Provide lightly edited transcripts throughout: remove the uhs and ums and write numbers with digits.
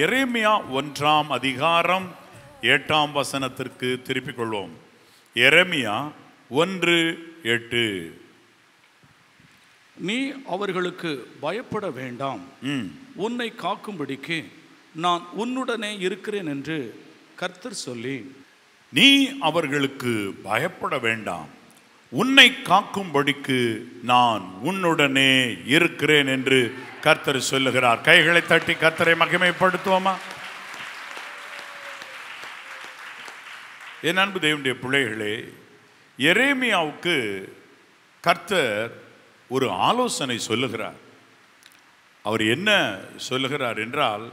எரேமியா 1ஆம் அதிகாரம் 8ஆம் வசனத்திற்கு திருப்பிக் கொள்வோம். எரேமியா 1:8. நீ அவர்களுக்கு பயப்பட வேண்டாம், உன்னை காக்கும்படிக்கு நான் உன்னுடனே இருக்கிறேன் என்று கர்த்தர் சொல்லி. நீ அவர்களுக்கு பயப்பட வேண்டாம், உன்னை காக்கும்படிக்கு நான் உன்னுடனே இருக்கிறேன் என்று கர்த்தர் சொல்லுகிறார். கைகளை தட்டி கர்த்தரை மகிமைப்படுத்துவோமா? என் அன்பு தேவனுடைய பிள்ளைகளே, எரேமியாவுக்கு கர்த்தர் ஒரு ஆலோசனை சொல்லுகிறார். அவர் என்ன சொல்லுகிறார் என்றால்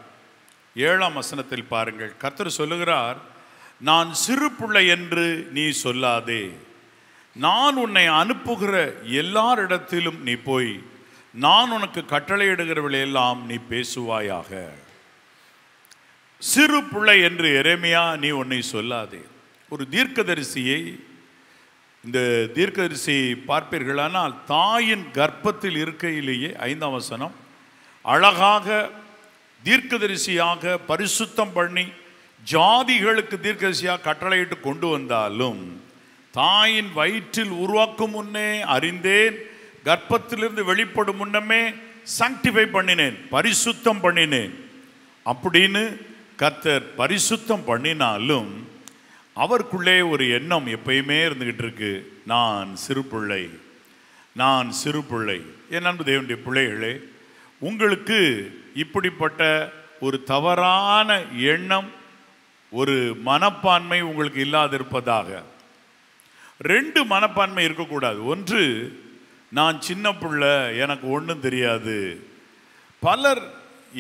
7ஆம் வசனத்தில் பாருங்கள். கர்த்தர் சொல்லுகிறார், நான் சிறு பிள்ளை என்று நீ சொல்லாதே, நான் உன்னை அனுப்புகிற எல்லாரிடத்திலும் நீ போய் நான் உனக்கு கட்டளையிடுகிறவர்களெல்லாம் நீ பேசுவாயாக. சிறு பிள்ளை என்று எரேமியா நீ உன்னை சொல்லாதே. ஒரு தீர்க்கதரிசியை, இந்த தீர்க்கதரிசியை பார்ப்பீர்களானால் தாயின் கர்ப்பத்தில் இருக்கையிலேயே 5ஆம் வசனம் அழகாக தீர்க்கதரிசியாக பரிசுத்தம் பண்ணி ஜாதிகளுக்கு தீர்க்கதரிசியாக கட்டளையிட்டு கொண்டு வந்தாலும் தாயின் வயிற்றில் உருவாக்கும் முன்னே அறிந்தேன், கர்ப்பத்திலிருந்து வெளிப்படும் முன்னமே சாங்டிஃபை பண்ணினேன், பரிசுத்தம் பண்ணினேன் அப்படின்னு கர்த்தர் பரிசுத்தம் பண்ணினாலும் அவருக்குள்ளே ஒரு எண்ணம் எப்பயுமே இருந்துகிட்டு இருக்கு, நான் சிறு பிள்ளை, நான் சிறு பிள்ளை. என் அன்பு தேவனுடைய பிள்ளைகளே, உங்களுக்கு இப்படிப்பட்ட ஒரு தவறான எண்ணம், ஒரு மனப்பான்மை உங்களுக்கு இல்லாதிருப்பதாக. 2 மனப்பான்மை இருக்கக்கூடாது. ஒன்று, நான் சின்ன பிள்ளை, எனக்கு ஒன்றும் தெரியாது. பலர்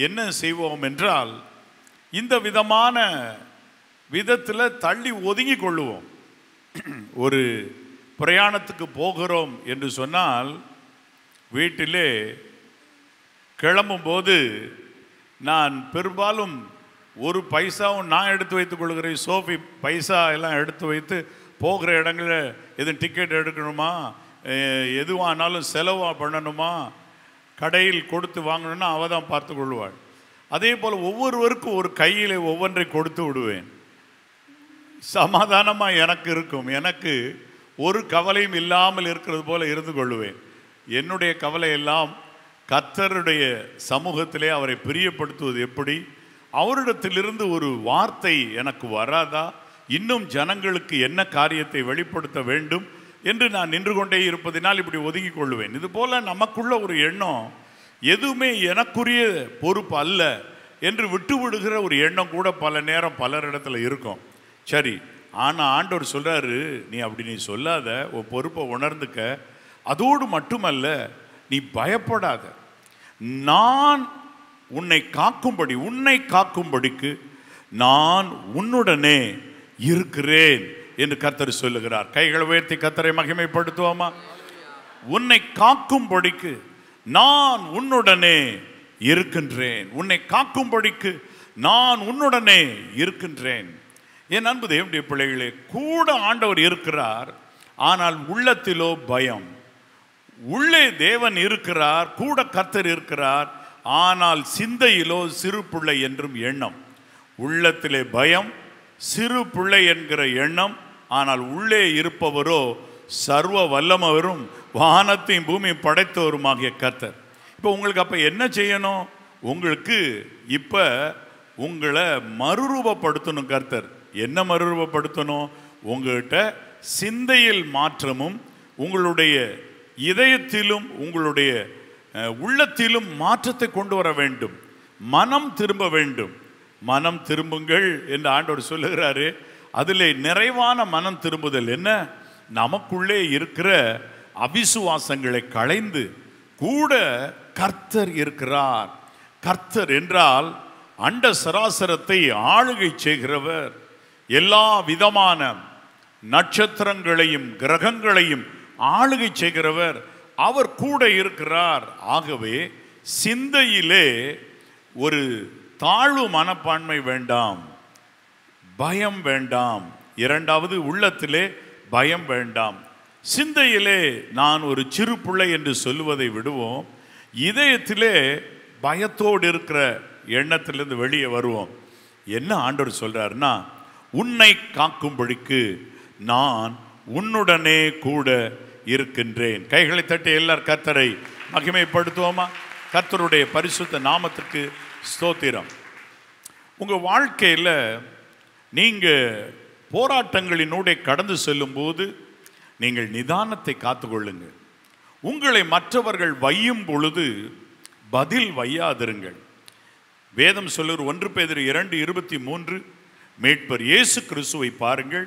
என்ன செய்வோம் என்றால் இந்த விதமான விதத்தில் தள்ளி ஒதுங்கி கொள்ளுவோம். ஒரு பிரயாணத்துக்கு போகிறோம் என்று சொன்னால் வீட்டிலே கிளம்பும்போது நான் பெரும்பாலும் ஒரு பைசாவும் நான் எடுத்து வைத்துக் கொள்கிறேன். சோஃபி பைசா எல்லாம் எடுத்து வைத்து போகிற இடங்களில் எதுவும் டிக்கெட் எடுக்கணுமா, எதுவானாலும் செலவாக பண்ணணுமா, கடையில் கொடுத்து வாங்கணும்னா அவள் தான் பார்த்து கொள்வாள். அதே போல் ஒவ்வொருவருக்கும் ஒரு கையில் ஒவ்வொன்றை கொடுத்து விடுவேன். சமாதானமாக எனக்கு இருக்கும், எனக்கு ஒரு கவலையும் இல்லாமல் இருக்கிறது போல இருந்து கொள்ளுவேன். என்னுடைய கவலை எல்லாம் கர்த்தருடைய சமூகத்திலே அவரை பிரியப்படுத்துவது எப்படி, அவரிடத்திலிருந்து ஒரு வார்த்தை எனக்கு வராதா, இன்னும் ஜனங்களுக்கு என்ன காரியத்தை வெளிப்படுத்த வேண்டும் என்று நான் நின்று கொண்டே இருப்பதினால் இப்படி ஒதுங்கி கொள்ளுவேன். இது போல நமக்குள்ள ஒரு எண்ணம், எதுவுமே எனக்குரிய பொறுப்பு அல்ல என்று விட்டு விடுகிற ஒரு எண்ணம் கூட பல நேரம் பலரிடத்துல இருக்கும். சரி, ஆனால் ஆண்டவர் சொல்றாரு, நீ அப்படி நீ சொல்லாத, உன் பொறுப்பை உணர்ந்துக்க. அதோடு மட்டுமல்ல, நீ பயப்படாத, நான் உன்னை காக்கும்படி, உன்னை காக்கும்படிக்கு நான் உன்னுடனே இருக்கிறேன் என்று கர்த்தர் சொல்லுகிறார். கைகளை உயர்த்தி கர்த்தரை மகிமைப்படுத்துவோமா? உன்னை காக்கும்படிக்கு நான் உன்னுடனே இருக்கின்றேன், உன்னை காக்கும்படிக்கு நான் உன்னுடனே இருக்கின்றேன். என் அன்பு தேவனுடைய பிள்ளைகளே, கூட ஆண்டவர் இருக்கிறார், ஆனால் உள்ளத்திலோ பயம். உள்ளே தேவன் இருக்கிறார், கூட கர்த்தர் இருக்கிறார், ஆனால் சிந்தையிலோ சிறு பிள்ளை என்றும் எண்ணம். உள்ளத்திலே பயம், சிறு பிள்ளை என்கிற எண்ணம், ஆனால் உள்ளே இருப்பவரோ சர்வ வல்லமவரும் வானத்தையும் பூமியும் படைத்தவருமாகிய கர்த்தர். இப்போ உங்களுக்கு அப்போ என்ன செய்யணும்? உங்களுக்கு இப்போ உங்களை மறுரூபப்படுத்தணும் கர்த்தர். என்ன மறுரூபப்படுத்தணும்? உங்கள்கிட்ட சிந்தையில் மாற்றமும், உங்களுடைய இதயத்திலும் உங்களுடைய உள்ளத்திலும் மாற்றத்தை கொண்டு வர வேண்டும். மனம் திரும்ப வேண்டும். மனம் திரும்புங்கள் என்று ஆண்டவர் சொல்லுகிறாரு. அதில் நிறைவான மனம் திரும்புதல் என்ன? நமக்குள்ளே இருக்கிற அவிசுவாசங்களை களைந்து கூட கர்த்தர் இருக்கிறார். கர்த்தர் என்றால் அண்ட சராசரத்தை ஆளுகை செய்கிறவர், எல்லா விதமான நட்சத்திரங்களையும் கிரகங்களையும் ஆளுகை செய்கிறவர், அவர் கூட இருக்கிறார். ஆகவே சிந்தையிலே ஒரு தாழ்வு மனப்பான்மை வேண்டாம், பயம் வேண்டாம். இரண்டாவது, உள்ளத்திலே பயம் வேண்டாம். சிந்தையிலே நான் ஒரு சிறு பிள்ளை என்று சொல்லுவதை விடுவோம். இதயத்திலே பயத்தோடு இருக்கிற எண்ணத்திலிருந்து வெளியே வருவோம். என்ன ஆண்டவர் சொல்றாருன்னா, உன்னை காக்கும்படிக்கு நான் உன்னுடனே கூட இருக்கின்றேன். கைகளை தட்டி எல்லார் கர்த்தரை மகிமைப்படுத்துவோமா? கர்த்தருடைய பரிசுத்த நாமத்துக்கு ஸ்தோத்திரம். உங்கள் வாழ்க்கையில் நீங்கள் போராட்டங்களினூடே கடந்து செல்லும் போது நீங்கள் நிதானத்தை காத்துக்கொள்ளுங்கள். உங்களை மற்றவர்கள் வையும் பொழுது பதில் வையாதிருங்கள். வேதம் சொல்லுகிற 1 பேதுரு 2:23, மீட்பர் இயேசு கிறிஸ்துவை பாருங்கள்,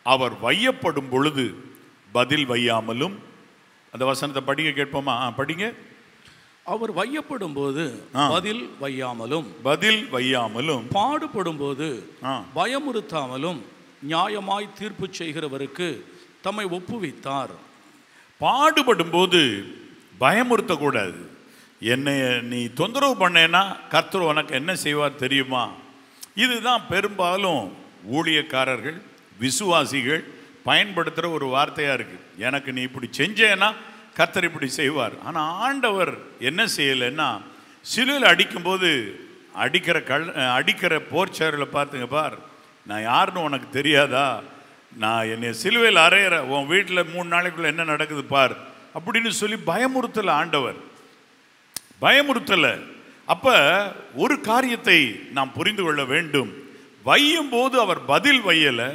அவர் வையப்படும் பொழுது பதில் வையாமலும். அந்த வசனத்தை படிக்க கேட்போமா? படிங்க. அவர் வையப்படும் போது பதில் வையாமலும் பாடுபடும் போது பயமுறுத்தாமலும் நியாயமாய் தீர்ப்பு செய்கிறவருக்கு தம்மை ஒப்புவித்தார். பாடுபடும் போது பயமுறுத்தக்கூடாது. என்னை நீ தொந்தரவு பண்ணேன்னா கர்த்தர் உனக்கு என்ன செய்வார் தெரியுமா? இதுதான் பெரும்பாலும் ஊழியக்காரர்கள், விசுவாசிகள் பயன்படுத்துகிற ஒரு வார்த்தையாக இருக்குது. எனக்கு நீ இப்படி செஞ்சேன்னா கர்த்தர் இப்படி செய்வார். ஆனால் ஆண்டவர் என்ன செய்யலைன்னா, சிலுவையில் அடிக்கும்போது அடிக்கிற போர்ச்சேரில் பார்த்துங்க, பார் நான் யாருன்னு உனக்கு தெரியாதா? நான் என்னை சிலுவையில் அறையிற உன் வீட்டில் 3 நாளைக்குள்ளே என்ன நடக்குது பார் அப்படின்னு சொல்லி பயமுறுத்தலை ஆண்டவர், பயமுறுத்தலை. அப்போ ஒரு காரியத்தை நாம் புரிந்து கொள்ள வேண்டும். வையும் போது அவர் பதில் வையலை,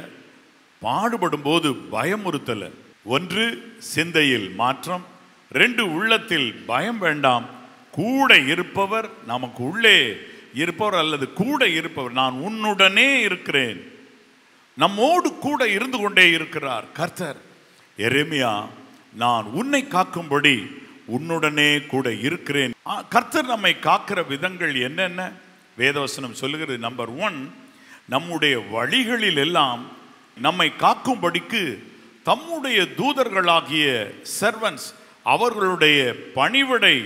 பாடுபடும் போது பயமுறுத்தலை. 1 சிந்தையில் மாற்றம், 2 உள்ளத்தில் பயம் வேண்டாம். கூட இருப்பவர், நமக்கு உள்ளே இருப்பவர் அல்லது கூட இருப்பவர், நான் உன்னுடனே இருக்கிறேன், நம்மோடு கூட இருந்து கொண்டே இருக்கிறார் கர்த்தர். எரேமியா, நான் உன்னை காக்கும்படி உன்னுடனே கூட இருக்கிறேன். கர்த்தர் நம்மை காக்கிற விதங்கள் என்னென்ன வேதவசனம் சொல்லுகிறது. நம்பர் 1, நம்முடைய வழிகளில் எல்லாம் நம்மை காக்கும்படிக்கு தம்முடைய தூதர்களாகிய சர்வன்ஸ், அவர்களுடைய பணிவிடை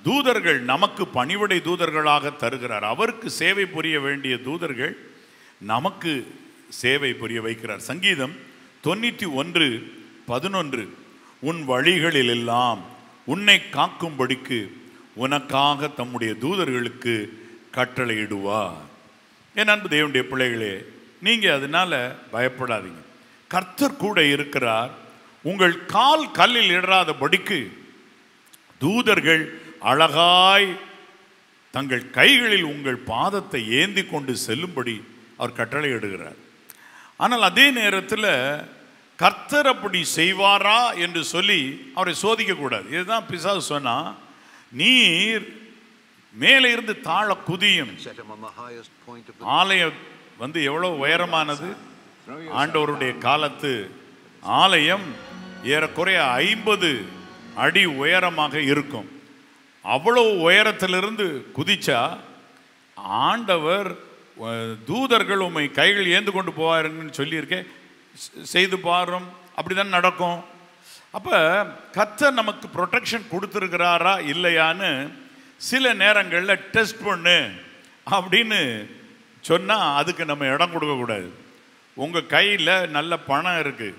தூதர்கள் நமக்கு பணிவிடை தூதர்களாக தருகிறார். அவருக்கு சேவை புரிய வேண்டிய தூதர்கள் நமக்கு சேவை புரிய வைக்கிறார். சங்கீதம் 91:11, உன் வழிகளில் எல்லாம் உன்னை காக்கும்படிக்கு உனக்காக தம்முடைய தூதர்களுக்கு கட்டளையிடுவார். என் அன்பு தேவனுடைய பிள்ளைகளே, நீங்கள் அதனால பயப்படாதீங்க. கர்த்தர் கூட இருக்கிறார். உங்கள் கால் கல்லில் இடராதபடிக்கு தூதர்கள் அழகாய் தங்கள் கைகளில் உங்கள் பாதத்தை ஏந்தி கொண்டு செல்லும்படி அவர் கட்டளையிடுகிறார். ஆனால் அதே நேரத்தில் கர்த்தர் அப்படி செய்வாரா என்று சொல்லி அவரை சோதிக்கக்கூடாது. இதுதான் பிசாசு சொன்னா, நீர் மேலே இருந்து தாழ குதியும். ஆலயம் எவ்வளவு உயரமானது? ஆண்டவருடைய காலத்து ஆலயம் ஏறக்குறைய 50 அடி உயரமாக இருக்கும். அவ்வளவு உயரத்திலிருந்து குதிச்சா ஆண்டவர் தூதர்கள் உம்மை கைகள் ஏந்து கொண்டு போவாருன்னு சொல்லியிருக்கேன், செய்து பாரும், அப்படிதான் நடக்கும். அப்போ கர்த்தர் நமக்கு ப்ரொடெக்ஷன் கொடுத்துருக்கிறாரா இல்லையான்னு சில நேரங்களில் டெஸ்ட் பண்ணு அப்படின்னு சொன்னால் அதுக்கு நம்ம இடம் கொடுக்கக்கூடாது. உங்கள் கையில் நல்ல பணம் இருக்குது,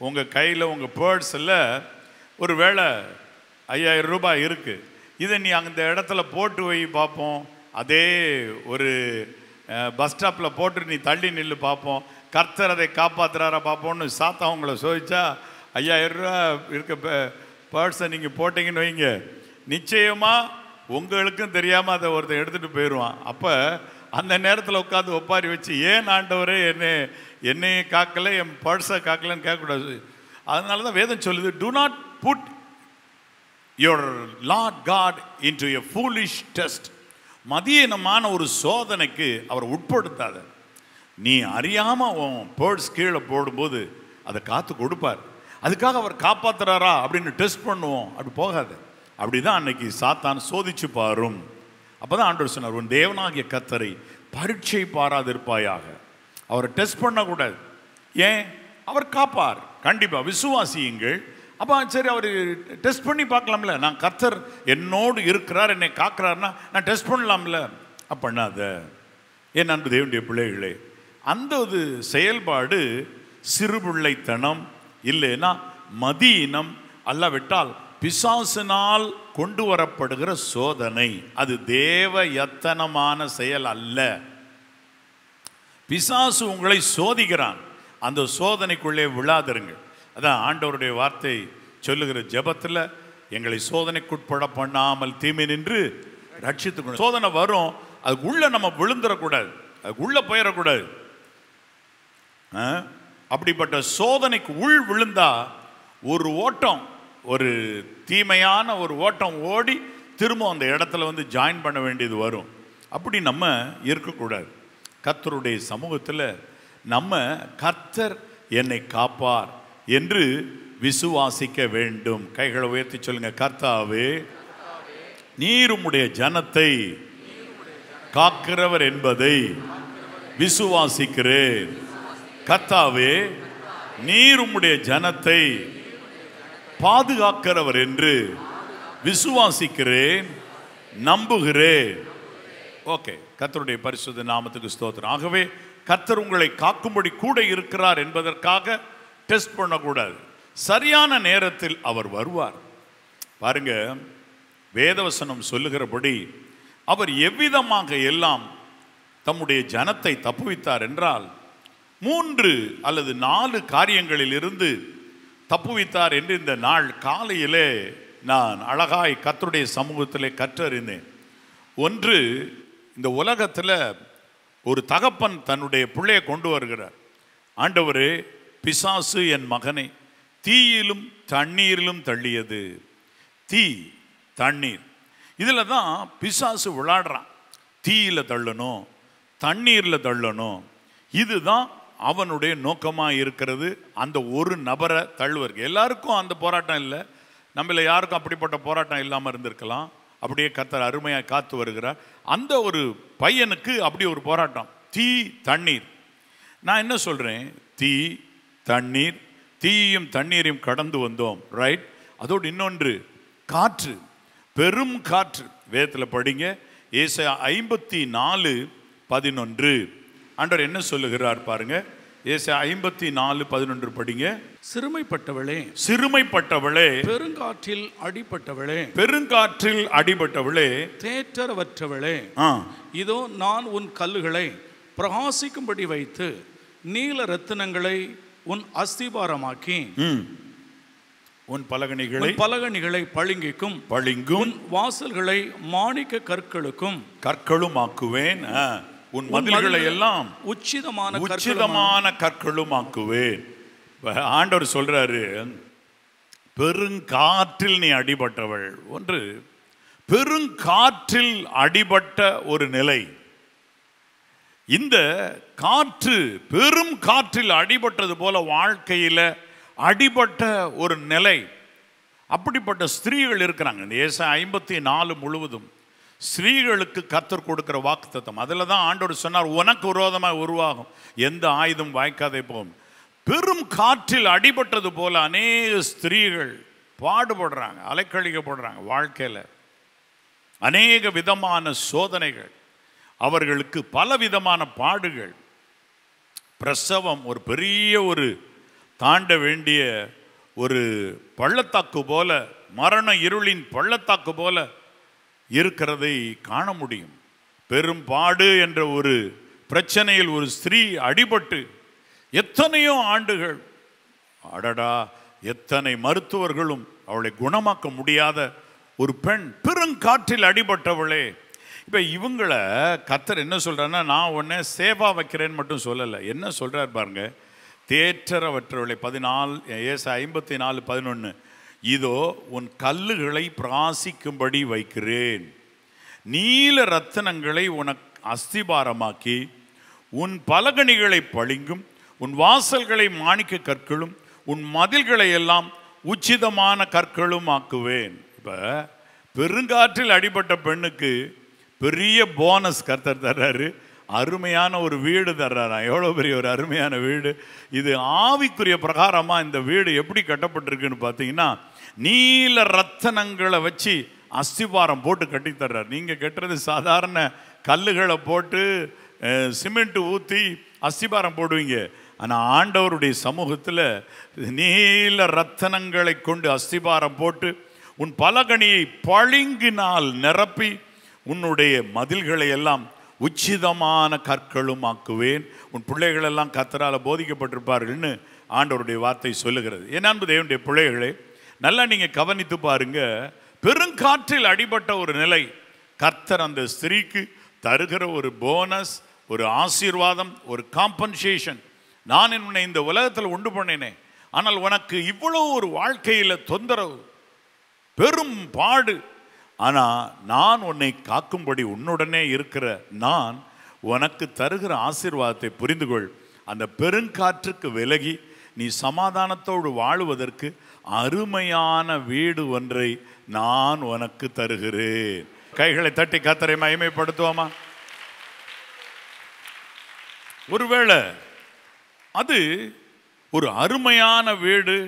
உங்கள் கையில் உங்கள் பேர்ஸில் ஒரு வேளை 5000 ரூபாய் இருக்குது, இதை நீ அந்த இடத்துல போட்டு வை பார்ப்போம், அதே ஒரு பஸ் ஸ்டாப்பில் போட்டு நீ தள்ளி நில்லு பார்ப்போம், கர்த்தர் அதை காப்பாற்றுறாரா பார்ப்போம்னு சாத்தா உங்களை சோதிச்சா 5000 ரூபா இருக்க பேர்ஸை நீங்கள் போட்டிங்கன்னு வைங்க, நிச்சயமாக உங்களுக்கும் தெரியாமல் அதை ஒருத்தர் எடுத்துகிட்டு போயிடுவான். அப்போ அந்த நேரத்தில் உட்காந்து ஒப்பாரி வச்சு, ஏன் ஆண்டவரே என்னையே காக்கலை, என் பர்ஸை காக்கலைன்னு கேட்கக்கூடாது. அதனால தான் வேதம் சொல்லுது, do not put your Lord God into a foolish test. மதியீனமான ஒரு சோதனைக்கு அவர் உட்படுத்தாத. நீ அறியாமல் உன் பேர்ஸ் கீழே போடும்போது அதை காத்து கொடுப்பார். அதுக்காக அவர் காப்பாற்றுறாரா அப்படின்னு டெஸ்ட் பண்ணுவோம், அப்படி போகாது. அப்படிதான் அன்னைக்கு சாத்தான் சோதிச்சு பாரும். அப்போதான் ஆண்டவர் சொன்னார், உன் தேவனாகிய கர்த்தரை பரீட்சை பாராதிருப்பாயாக. அவரை டெஸ்ட் பண்ணக்கூடாது. ஏன்? அவர் காப்பார். கண்டிப்பாக விசுவாசியுங்கள். அப்போ சரி, அவர் டெஸ்ட் பண்ணி பார்க்கலாம்ல, நான் கர்த்தர் என்னோடு இருக்கிறார், என்னை காக்கிறார்னா நான் டெஸ்ட் பண்ணலாம்ல. பண்ணாத. என் அன்பு தேவனுடைய பிள்ளைகளே, அந்த ஒரு செயல்பாடு சிறுபிள்ளைத்தனம், இல்லைன்னா மதியினம், அல்லாவிட்டால் பிசாசினால் கொண்டு வரப்படுகிற சோதனை. அது தேவ யத்தனமான செயல் அல்ல. பிசாசு உங்களை சோதிக்கிறான், அந்த சோதனைக்குள்ளே விழாதிருங்கள். அதான் ஆண்டவருடைய வார்த்தை சொல்லுகிற ஜெபத்தில், எங்களை சோதனைக்குட்பட பண்ணாமல் தீமை நின்று ரட்சித்துக்கணும். சோதனை வரும், அதுக்குள்ள நம்ம விழுந்துடக்கூடாது, அதுக்குள்ள போயிடக்கூடாது. அப்படிப்பட்ட சோதனைக்கு உள் விழுந்தா ஒரு ஓட்டம், ஒரு தீமையான ஒரு ஓட்டம் ஓடி திரும்ப அந்த இடத்துல வந்து ஜாயின் பண்ண வேண்டியது வரும். அப்படி நம்ம இருக்கக்கூடாது. கர்த்தருடைய சமூகத்தில் நம்ம கர்த்தர் என்னை காப்பார் என்று விசுவாசிக்க வேண்டும். கைகளை உயர்த்தி சொல்லுங்க, கர்த்தாவே நீர் உம்முடைய ஜனத்தை காக்கிறவர் என்பதை விசுவாசிக்கிறேன். கர்த்தாவே நீர் உம்முடைய ஜனத்தை பாதுகாக்கிறவர் என்று விசுவாசிக்கிறேன், நம்புகிறேன். ஓகே, கர்த்தருடைய பரிசுத்த நாமத்துக்கு ஸ்தோத்திரம். ஆகவே கர்த்தர் உங்களை காக்கும்படி கூட இருக்கிறார் என்பதற்காக டெஸ்ட் பண்ணக்கூடாது. சரியான நேரத்தில் அவர் வருவார். பாருங்க, வேதவசனம் சொல்லுகிறபடி அவர் எவ்விதமாக எல்லாம் தம்முடைய ஜனத்தை தப்புவித்தார் என்றால் 3 அல்லது 4 காரியங்களில் இருந்து தப்புவித்தார் என்று இந்த நாள் காலையிலே நான் அழகாய் கர்த்தருடைய சமூகத்திலே கற்றறிந்தேன். ஒன்று, இந்த உலகத்தில் ஒரு தகப்பன் தன்னுடைய பிள்ளையை கொண்டு வருகிறார். ஆண்டவரே, பிசாசு என் மகனை தீயிலும் தண்ணீரிலும் தள்ளியது. தீ, தண்ணீர், இதில் தான் பிசாசு விளையாடுறான். தீயில தள்ளணும், தண்ணீரில் தள்ளணும், இதுதான் அவனுடைய நோக்கமாக இருக்கிறது. அந்த ஒரு நபரை தள்ளுவருக்கு. எல்லாருக்கும் அந்த போராட்டம் இல்லை, நம்மள யாருக்கும் அப்படிப்பட்ட போராட்டம் இல்லாமல் இருந்திருக்கலாம். அப்படியே கர்த்தர் அருமையாக காத்து வருகிறார். அந்த ஒரு பையனுக்கு அப்படி ஒரு போராட்டம். தீ, தண்ணீர். நான் என்ன சொல்கிறேன், தீ, தண்ணீர், தீயும் தண்ணீரையும் கடந்து வந்தோம், ரைட். அதோடு இன்னொன்று, காற்று, பெரும் காற்று. வேதத்தில் படிங்க, ஏசாயா 54:11. ஆண்டவர் என்ன சொல்லுகிறார் பாருங்க. ஏசாயா 54:11 படிங்க. சிறுமைப்பட்டவளே, சிறுமைப்பட்டவளே, பெருங்காற்றில் அடிபட்டவளே, பெருங்காற்றில் அடிபட்டவளே, தேற்றரவற்றவளே, இதோ நான் உன் கல்லுகளை பிரகாசிக்கும்படி வைத்து நீல ரத்தினங்களை உன் அஸ்திபாரமாக்கி உன் பலகணிகளை பளிங்குக்கும் வாசல்களை மாணிக்க கற்களும் ஆக்குவேன். உன் மதில்களை எல்லாம் உச்சிதமான கற்களும் ஆக்குவேன். ஆண்டவர் சொல்றாரு, பெருங்காற்றில் நீ அடிபட்டவள். ஒன்று, பெருங்காற்றில் அடிபட்ட ஒரு நிலை. இந்த காற்று பெரும் காற்றில் அடிபட்டது போல வாழ்க்கையில் அடிபட்ட ஒரு நிலை. அப்படிப்பட்ட ஸ்திரீகள் இருக்கிறாங்க. இந்த ஏசாயா 54 முழுவதும் ஸ்திரீகளுக்கு கர்த்தர் கொடுக்கிற வாக்குத்தத்தம். அதில் தான் ஆண்டவர் சொன்னார், உனக்கு விரோதமாக உருவாகும் எந்த ஆயுதம் வாய்க்காதே போகும். பெரும் காற்றில் அடிபட்டது போல அநேக ஸ்திரீகள் பாடுபடுறாங்க, அலைக்கழிக்கப்படுறாங்க. வாழ்க்கையில் அநேக விதமான சோதனைகள், அவர்களுக்கு பல விதமான பாடுகள். பிரசவம் ஒரு பெரிய ஒரு தாண்ட வேண்டிய ஒரு பள்ளத்தாக்கு போல, மரண இருளின் பள்ளத்தாக்கு போல இருக்கிறதை காண முடியும். பெரும் பாடு என்ற ஒரு பிரச்சனையில் ஒரு ஸ்திரீ அடிபட்டு எத்தனையோ ஆண்டுகள், அடடா, எத்தனை மருத்துவர்களும் அவளை குணமாக்க முடியாத ஒரு பெண், பெருங்காற்றில் அடிபட்டவளே. இப்போ இவங்களை கர்த்தர் என்ன சொல்கிறாருன்னா, நான் உன்னை சேவா வைக்கிறேன்னு மட்டும் சொல்லலை. என்ன சொல்கிறார் பாருங்க, தேற்றரவற்றவளை 54:11, இதோ உன் கல்லுகளை பிராசிக்கும்படி வைக்கிறேன், நீல ரத்தினங்களை உனக்கு அஸ்திபாரமாக்கி உன் பலகணிகளை பளிங்கும், உன் வாசல்களை மாணிக்க கற்களும், உன் மதில்களை எல்லாம் உச்சிதமான கற்களும் ஆக்குவேன். இப்போ பெருங்காற்றில் அடிபட்ட பெண்ணுக்கு பெரிய போனஸ் கர்த்தர் தர்றாரு. அருமையான ஒரு வீடு தர்றாராம். எவ்வளோ பெரிய ஒரு அருமையான வீடு இது! ஆவிக்குரிய பிரகாரமாக இந்த வீடு எப்படி கட்டப்பட்டிருக்குன்னு பார்த்தீங்கன்னா, நீல ரத்தனங்களை வச்சு அஸ்திபாரம் போட்டு கட்டி தர்றார். நீங்கள் கட்டுறது சாதாரண கல்லுகளை போட்டு சிமெண்ட் ஊற்றி அஸ்திபாரம் போடுவீங்க. ஆனால் ஆண்டவருடைய சமூகத்தில் நீல ரத்தனங்களை கொண்டு அஸ்திபாரம் போட்டு உன் பலகணியை பளிங்கினால் நிரப்பி உன்னுடைய மதில்களை எல்லாம் உச்சிதமான கற்களும் ஆக்குவேன். உன் பிள்ளைகள் எல்லாம் கர்த்தரால் போதிக்கப்பட்டிருப்பார்கள்னு ஆண்டவருடைய வார்த்தை சொல்லுகிறது. என் அன்பு தேவனுடைய பிள்ளைகளே, நல்லா நீங்கள் கவனித்து பாருங்க. பெருங்காற்றில் அடிபட்ட ஒரு நிலை, கர்த்தர் அந்த ஸ்திரீக்கு தருகிற ஒரு போனஸ், ஒரு ஆசீர்வாதம், ஒரு காம்பன்சேஷன். நான் என்னை இந்த உலகத்தில் உண்டு பண்ணினேன், ஆனால் உனக்கு இவ்வளோ ஒரு வாழ்க்கையில் தொந்தரவு, பெரும் பாடு, ஆனால் நான் உன்னை காக்கும்படி உன்னுடனே இருக்கிற நான் உனக்கு தருகிற ஆசீர்வாதத்தை புரிந்து கொள். அந்த பெருங்காற்றுக்கு விலகி நீ சமாதானத்தோடு வாழுவதற்கு அருமையான வீடு ஒன்றை நான் உனக்கு தருகிறேன். கைகளை தட்டி கர்த்தரை மகிமைப்படுத்துவோமா? ஒருவேளை அது ஒரு அருமையான வீடு,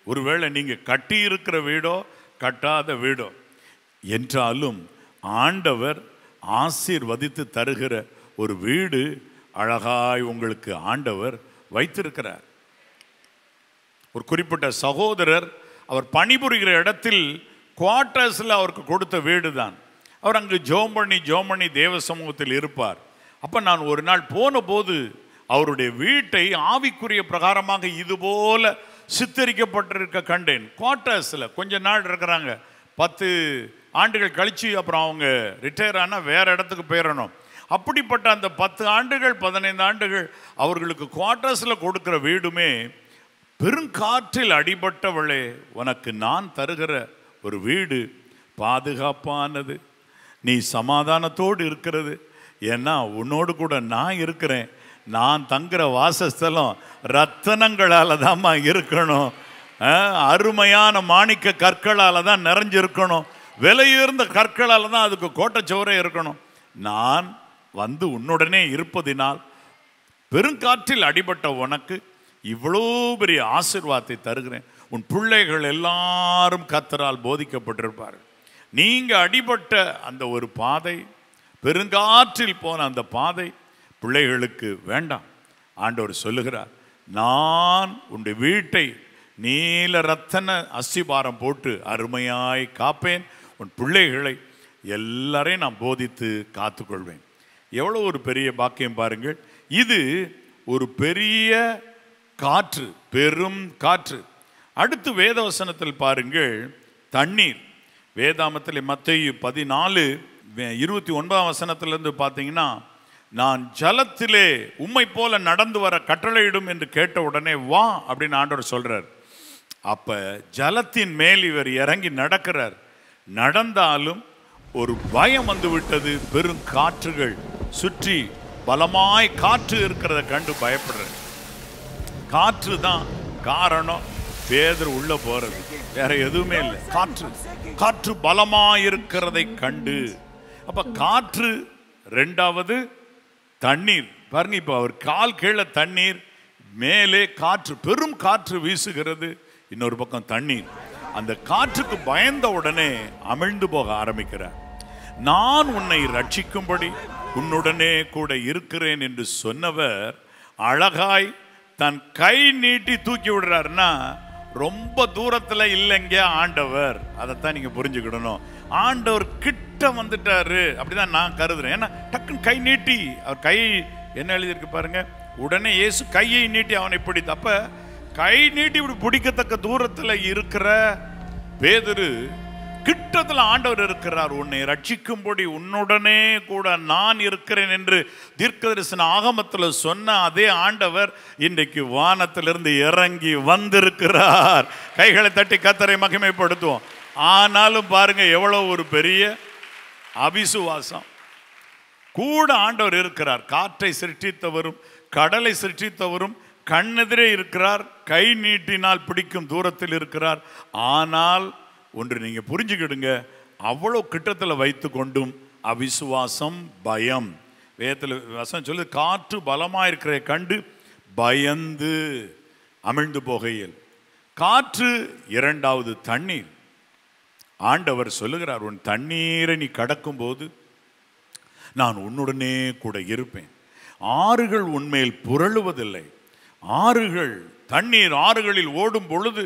ஒருவேளை நீங்கள் கட்டியிருக்கிற வீடோ கட்டாத வீடோ என்றாலும் ஆண்டவர் ஆசீர்வதித்து தருகிற ஒரு வீடு அழகாய் உங்களுக்கு ஆண்டவர் வைத்திருக்கிறார். ஒரு குறிப்பிட்ட சகோதரர் அவர் பணிபுரிகிற இடத்தில் குவார்ட்டர்ஸில் அவருக்கு கொடுத்த வீடு தான். அவர் அங்கு ஜோம் பண்ணி தேவ சமூகத்தில் இருப்பார். அப்போ நான் ஒரு நாள் போன போது அவருடைய வீட்டை ஆவிக்குரிய பிரகாரமாக இதுபோல சித்தரிக்கப்பட்டிருக்க கண்டேன். குவார்ட்டர்ஸில் கொஞ்ச நாள் இருக்கிறாங்க, 10 ஆண்டுகள் கழித்து அப்புறம் அவங்க ரிட்டையர் ஆனால் வேறு இடத்துக்கு போயிடணும். அப்படிப்பட்ட அந்த 10 ஆண்டுகள் 15 ஆண்டுகள் அவர்களுக்கு குவார்ட்டர்ஸில் கொடுக்குற வீடுமே பெருங்காற்றில் அடிபட்டவளே, உனக்கு நான் தருகிற ஒரு வீடு பாதுகாப்பானது, நீ சமாதானத்தோடு இருக்கிறது. ஏன்னா உன்னோடு கூட நான் இருக்கிறேன். நான் தங்குற வாசஸ்தலம் ரத்தனங்களால் தான்மா இருக்கணும், அருமையான மாணிக்க கற்களால் தான் நிறைஞ்சிருக்கணும், விலையுயர்ந்த கற்களால் தான் அதுக்கு கோட்டைச்சுவரே இருக்கணும். நான் வந்து உன்னுடனே இருப்பதினால் பெருங்காற்றில் அடிபட்ட உனக்கு இவ்வளோ பெரிய ஆசீர்வாதத்தை தருகிறேன். உன் பிள்ளைகள் எல்லாரும் கர்த்தரால் போதிக்கப்பட்டிருப்பார்கள். நீங்கள் அடிபட்ட அந்த ஒரு பாதை, பெருங்காற்றில் போன அந்த பாதை பிள்ளைகளுக்கு வேண்டாம். ஆண்டவர் சொல்லுகிறார், நான் உன்னுடைய வீட்டை நீல ரத்தன அஸ்திபாரம் போட்டு அருமையாய் காப்பேன். உன் பிள்ளைகளை எல்லாரையும் நான் போதித்து காத்துக்கொள்வேன். எவ்வளோ ஒரு பெரிய பாக்கியம் பாருங்கள். இது ஒரு பெரிய காற்று, பெரும் காற்று. அடுத்து வேதவசனத்தில் பாருங்கள், தண்ணீர். வேதாமத்தில் மத்தேயு 14:29 வசனத்திலிருந்து பார்த்தீங்கன்னா, நான் ஜலத்திலே உம்மை போல நடந்து வர கட்டளையிடும் என்று கேட்ட உடனே வா அப்படின்னு ஆண்டவர் சொல்றார். அப்ப ஜலத்தின் மேல் இவர் இறங்கி நடக்கிறார். நடந்தாலும் ஒரு பயம் வந்து விட்டது. பெரும் காற்றுகள் சுற்றி பலமாய் காற்று இருக்கிறத கண்டு பயப்படுறார். காற்று தான் காரணம் பேதுரு உள்ள போறது, வேற எதுவுமே இல்லை. காற்று பலமாய் இருக்கிறதை கண்டு, அப்ப காற்று, ரெண்டாவது தண்ணீர். பாருங்க, இப்ப அவர் கால் கீழே தண்ணீர், மேலே காற்று, பெரும் காற்று வீசுகிறது, இன்னொரு பக்கம் தண்ணீர். அந்த காற்றுக்கு பயந்த உடனே அமிழ்ந்து போக ஆரம்பிக்கிறார். நான் உன்னை ரட்சிக்கும்படி உன்னுடனே கூட இருக்கிறேன் என்று சொன்னவர் அழகாய் தன் கை நீட்டி தூக்கி விடுறாருன்னா ரொம்ப தூரத்தில் இல்லைங்க ஆண்டவர். அதைத்தான் நீங்க புரிஞ்சுக்கிடணும். ஆண்டவர் கிட்ட வந்துட்டாரு அப்படிதான் நான் கருதுறேன். ஏன்னா டக்குன்னு கை நீட்டி, அவர் கை என்ன எழுதியிருக்கு பாருங்க, உடனே இயேசு கையை நீட்டி அவனை பிடித்து. அப்ப கை நீட்டி இப்படி பிடிக்கத்தக்க தூரத்தில் இருக்கிற பேதுரு கிட்டத்தில் ஆண்டவர் இருக்கிறார். உன்னை ரட்சிக்கும்படி உன்னுடனே கூட நான் இருக்கிறேன் என்று தீர்க்கதரிசன ஆகமத்தில் சொன்ன அதே ஆண்டவர் இன்றைக்கு வானத்திலிருந்து இறங்கி வந்திருக்கிறார். கைகளை தட்டி கர்த்தரை மகிமைப்படுத்துவோம். ஆனாலும் பாருங்க, எவ்வளவு ஒரு பெரிய அவிசுவாசம். கூட ஆண்டவர் இருக்கிறார். காற்றை சிருஷ்டித்தவரும் கடலை சிருஷ்டித்தவரும் கண்ணெதிரே இருக்கிறார். கை நீட்டினால் பிடிக்கும் தூரத்தில் இருக்கிறார். ஆனால் ஒன்று நீங்க புரிஞ்சுக்கிடுங்க, அவ்வளோ கிட்டத்தில் வைத்து கொண்டும் அவிசுவாசம், பயம். வேதத்தில் வசனம் சொல்லு, காற்று பலமாக இருக்கிற கண்டு பயந்து அமிழ்ந்து போகையில். காற்று, இரண்டாவது தண்ணீர். ஆண்டவர் சொல்லுகிறார், உன் தண்ணீரை நீ கடக்கும் போது நான் உன்னுடனே கூட இருப்பேன். ஆறுகள் உன்மேல் புரளுவதில்லை, ஆறுகள், தண்ணீர் ஆறுகளில் ஓடும் பொழுது,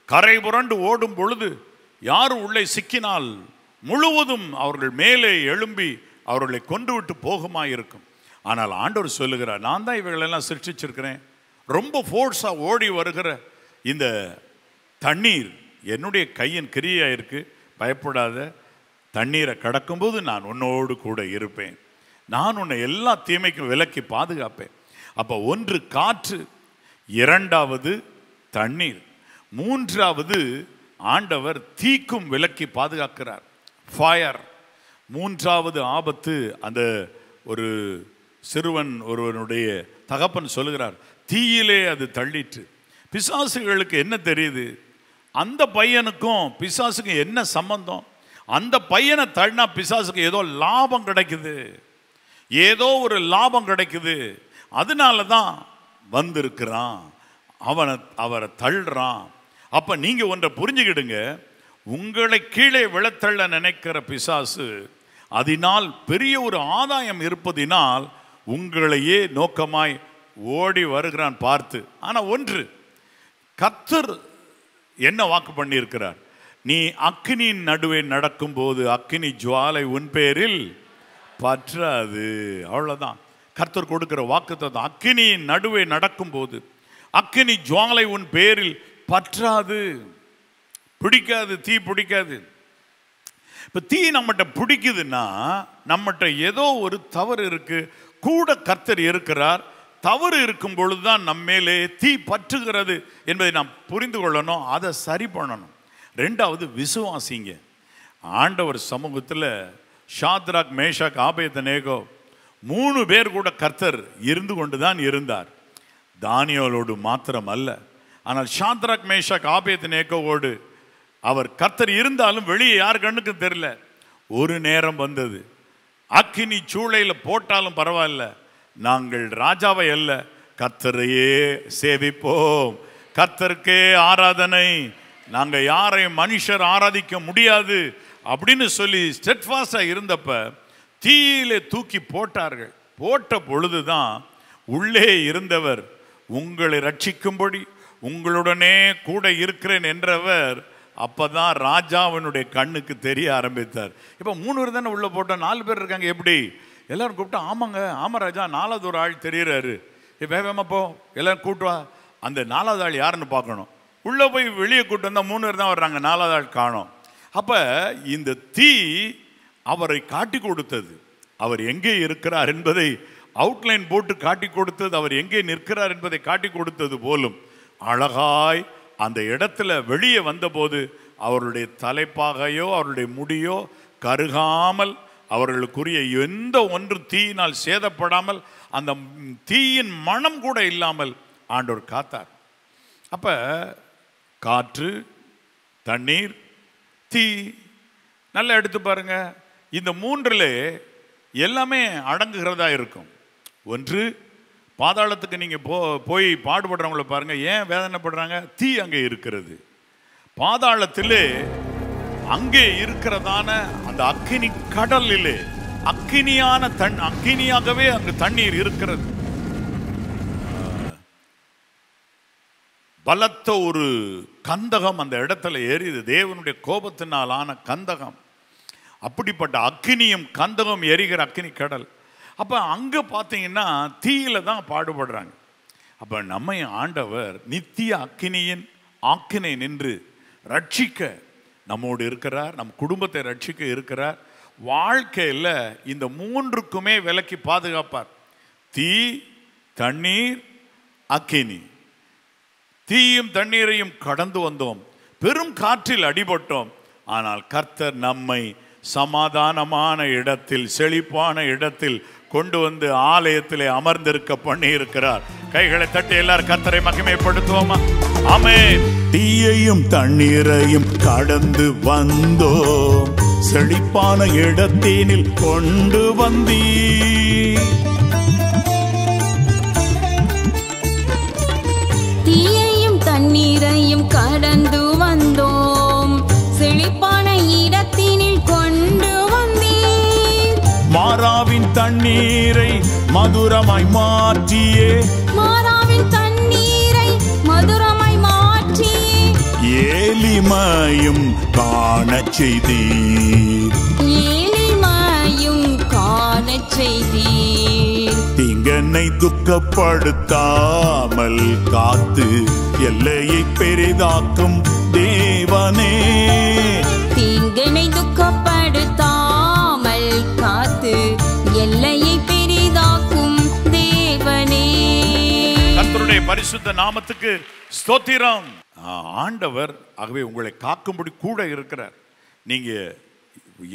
கரை புரண்டு ஓடும் பொழுது, யாரும் உள்ளே சிக்கினால் முழுவதும் அவர்கள் மேலே எழும்பி அவர்களை கொண்டு விட்டு போகுமாயிருக்கும். ஆனால் ஆண்டவர் சொல்லுகிறார், நான் தான் இவைகளெல்லாம் சிருஷ்டிச்சிருக்கிறேன். ரொம்ப ஃபோர்ஸாக ஓடி வருகிற இந்த தண்ணீர் என்னுடைய கையின் கிரியாக இருக்கு, பயப்படாத. தண்ணீரை கடக்கும்போது நான் உன்னோடு கூட இருப்பேன். நான் உன்னை எல்லா தீமைக்கும் விலக்கி பாதுகாப்பேன். அப்போ ஒன்று காற்று, இரண்டாவது தண்ணீர், மூன்றாவது ஆண்டவர் தீக்கும் விலக்கி பாதுகாக்கிறார், ஃபயர். மூன்றாவது ஆபத்து, அந்த ஒரு சிறுவன் ஒருவனுடைய தகப்பன் சொல்லுகிறார், தீயிலே அது தள்ளிட்டு. பிசாசுகளுக்கு என்ன தெரியுது? அந்த பையனுக்கும் பிசாசுக்கும் என்ன சம்பந்தம்? அந்த பையனை தள்ளினா பிசாசுக்கு ஏதோ லாபம் கிடைக்குது, ஏதோ ஒரு லாபம் கிடைக்குது, அதனால தான் வந்திருக்கிறான், அவரை தள்ளுறான். அப்ப நீங்க ஒன்றை புரிஞ்சுக்கிடுங்க, உங்களை கீழே விழத்தள்ள நினைக்கிற பிசாசு அதனால் பெரிய ஒரு ஆதாயம் இருப்பதினால் உங்களையே நோக்கமாய் ஓடி வருகிறான் பார்த்து. ஆனா ஒன்று, கர்த்தர் என்ன வாக்கு பண்ணி இருக்கிறார்? நீ அக்கினியின் நடுவே நடக்கும் போது அக்கினி ஜுவாலை உன் பேரில் பற்றாது. அவ்வளவுதான் கர்த்தர் கொடுக்கிற வாக்குத்தத்தம். அக்கினியின் நடுவே நடக்கும் போது அக்கினி ஜுவாலை உன் பேரில் பற்றாது, பிடிக்காது, தீ பிடிக்காது. இப்ப தீ நம்மகிட்ட பிடிக்குதுன்னா நம்மகிட்ட ஏதோ ஒரு தவறு இருக்கு. கூட கர்த்தர் இருக்கிறார். தவறு இருக்கும் பொழுதுதான் நம்மேலே தீ பற்றுகிறது என்பதை நாம் புரிந்து கொள்ளணும், அதை சரி பண்ணணும். ரெண்டாவது, விசுவாசிங்க. ஆண்டவர் சமூகத்தில் ஷாத்ராக், மேஷாக், ஆபேத்நேகோ 3 பேர் கூட கர்த்தர் இருந்து கொண்டு தான் இருந்தார். தானியேலோடு மாத்திரம் அல்ல. ஆனால் ஷாத்ராக், மேஷாக், ஆபேத்நேகோவோடு அவர் கர்த்தர் இருந்தாலும் வெளியே யார் கண்ணுக்கு தெரியல. ஒரு நேரம் வந்தது, அக்கினி சூளையில் போட்டாலும் பரவாயில்ல, நாங்கள் ராஜாவை அல்ல கர்த்தரையே சேவிப்போம், கர்த்தருக்கே ஆராதனை, நாங்கள் யாரையும் மனுஷர் ஆராதிக்க முடியாது அப்படின்னு சொல்லி ஸ்டெட்ஃபாஸ்டா இருந்தப்ப தீயிலே தூக்கி போட்டார்கள். போட்ட பொழுதுதான் உள்ளே இருந்தவர் உங்களை ரட்சிக்கும்படி உங்களுடனே கூட இருக்கிறேன் என்றவர் அப்பதான் ராஜாவினுடைய கண்ணுக்கு தெரிய ஆரம்பித்தார். இப்போ 3 பேர் தானே உள்ள போட்டோம், 4 பேர் இருக்காங்க, எப்படி? எல்லாரும் கூப்பிட்டா, ஆமாங்க, ஆமா ராஜா, 4வது ஒரு ஆள் தெரியுறாரு, வேகமா போ, எல்லாரும் கூட்டுவா, அந்த 4வது ஆள் யாருன்னு பார்க்கணும். உள்ள போய் வெளியே கூட்டு வந்தா 3 பேர் தான் வர்றாங்க, 4வது ஆள் காணோம். அப்ப இந்த தீ அவரை காட்டி கொடுத்தது, அவர் எங்கே இருக்கிறார் என்பதை அவுட்லைன் போட்டு காட்டி கொடுத்தது, அவர் எங்கே நிற்கிறார் என்பதை காட்டி கொடுத்தது போலும் அழகாய் அந்த இடத்துல வெளியே வந்தபோது அவருடைய தலைப்பாகையோ அவருடைய முடியோ கருகாமல், அவர்களுக்குரிய எந்த ஒன்று தீயினால் சேதப்படாமல், அந்த தீயின் மனம் கூட இல்லாமல் ஆண்டவர் காத்தார். அப்ப காற்று, தண்ணீர், தீ, நல்லா எடுத்து பாருங்க. இந்த 3ல் எல்லாமே அடங்குகிறதா இருக்கும். ஒன்று, பாதாளத்துக்கு நீங்க போய் பாடுபடுறவங்கள பாருங்க, ஏன் வேதனைப்படுறாங்க? தீ அங்கே இருக்கிறது. பாதாளத்திலே அங்கே இருக்கிறதான அந்த அக்கினி கடலிலே அக்கினியான அக்கினியாகவே அங்கு தண்ணீர் இருக்கிறது. பலத்த ஒரு கந்தகம் அந்த இடத்துல ஏறியது, தேவனுடைய கோபத்தினால் ஆன கந்தகம். அப்படிப்பட்ட அக்கினியும் கந்தகம் எரிகிற அக்கினி கடல். அப்ப அங்க பார்த்தீங்கன்னா தீயில தான் பாடுபடுறாங்க. அப்ப நம்மை ஆண்டவர் நித்திய அக்கினியின் ஆக்கினை நின்று ரட்சிக்க நம்மோடு இருக்கிறார், நம் குடும்பத்தை ரட்சிக்க இருக்கிறார். வாழ்க்கையில் இந்த 3க்குமே விலக்கி பாதுகாப்பார். தீ, தண்ணீர், அக்கினி. தீயும் தண்ணீரையும் கடந்து வந்தோம், பெரும் காற்றில் அடிபட்டோம். ஆனால் கர்த்தர் நம்மை சமாதானமான இடத்தில், செழிப்பான இடத்தில் கொண்டு வந்து ஆலயத்திலே அமர்ந்திருக்க பண்ணி இருக்கிறார். கைகளை தட்டி எல்லாரும் கர்த்தரை மகிமைப்படுத்துவோமா? ஆமென். தீயையும் தண்ணீரையும் கடந்து வந்தோம், செழிப்பான இடத்தினில் கொண்டு வந்தீர். தீயையும் தண்ணீரையும் கடந்து வந்தோம், செழிப்பான இடத்தினில் கொண்டு வந்தீர். மாறாவின் தண்ணீரை மதுரமாய் மாற்றியே, மாறாவின் தண்ணீரை எளிமையும் காணச் செய்தீர். எளிமையும் காணச் செய்தீர். தீங்கனை துக்கப்படுத்தாமல் காத்து எல்லையை பெரிதாக்கும் தேவனே. தீங்கனை துக்கப்படுத்தாமல் காத்து எல்லையை பெரிதாக்கும் தேவனே. கர்த்தருடைய பரிசுத்த நாமத்துக்கு ஸ்தோத்திரம். ஆண்டவர் ஆகவே உங்களை காக்கும்படி கூட இருக்கிறார். நீங்க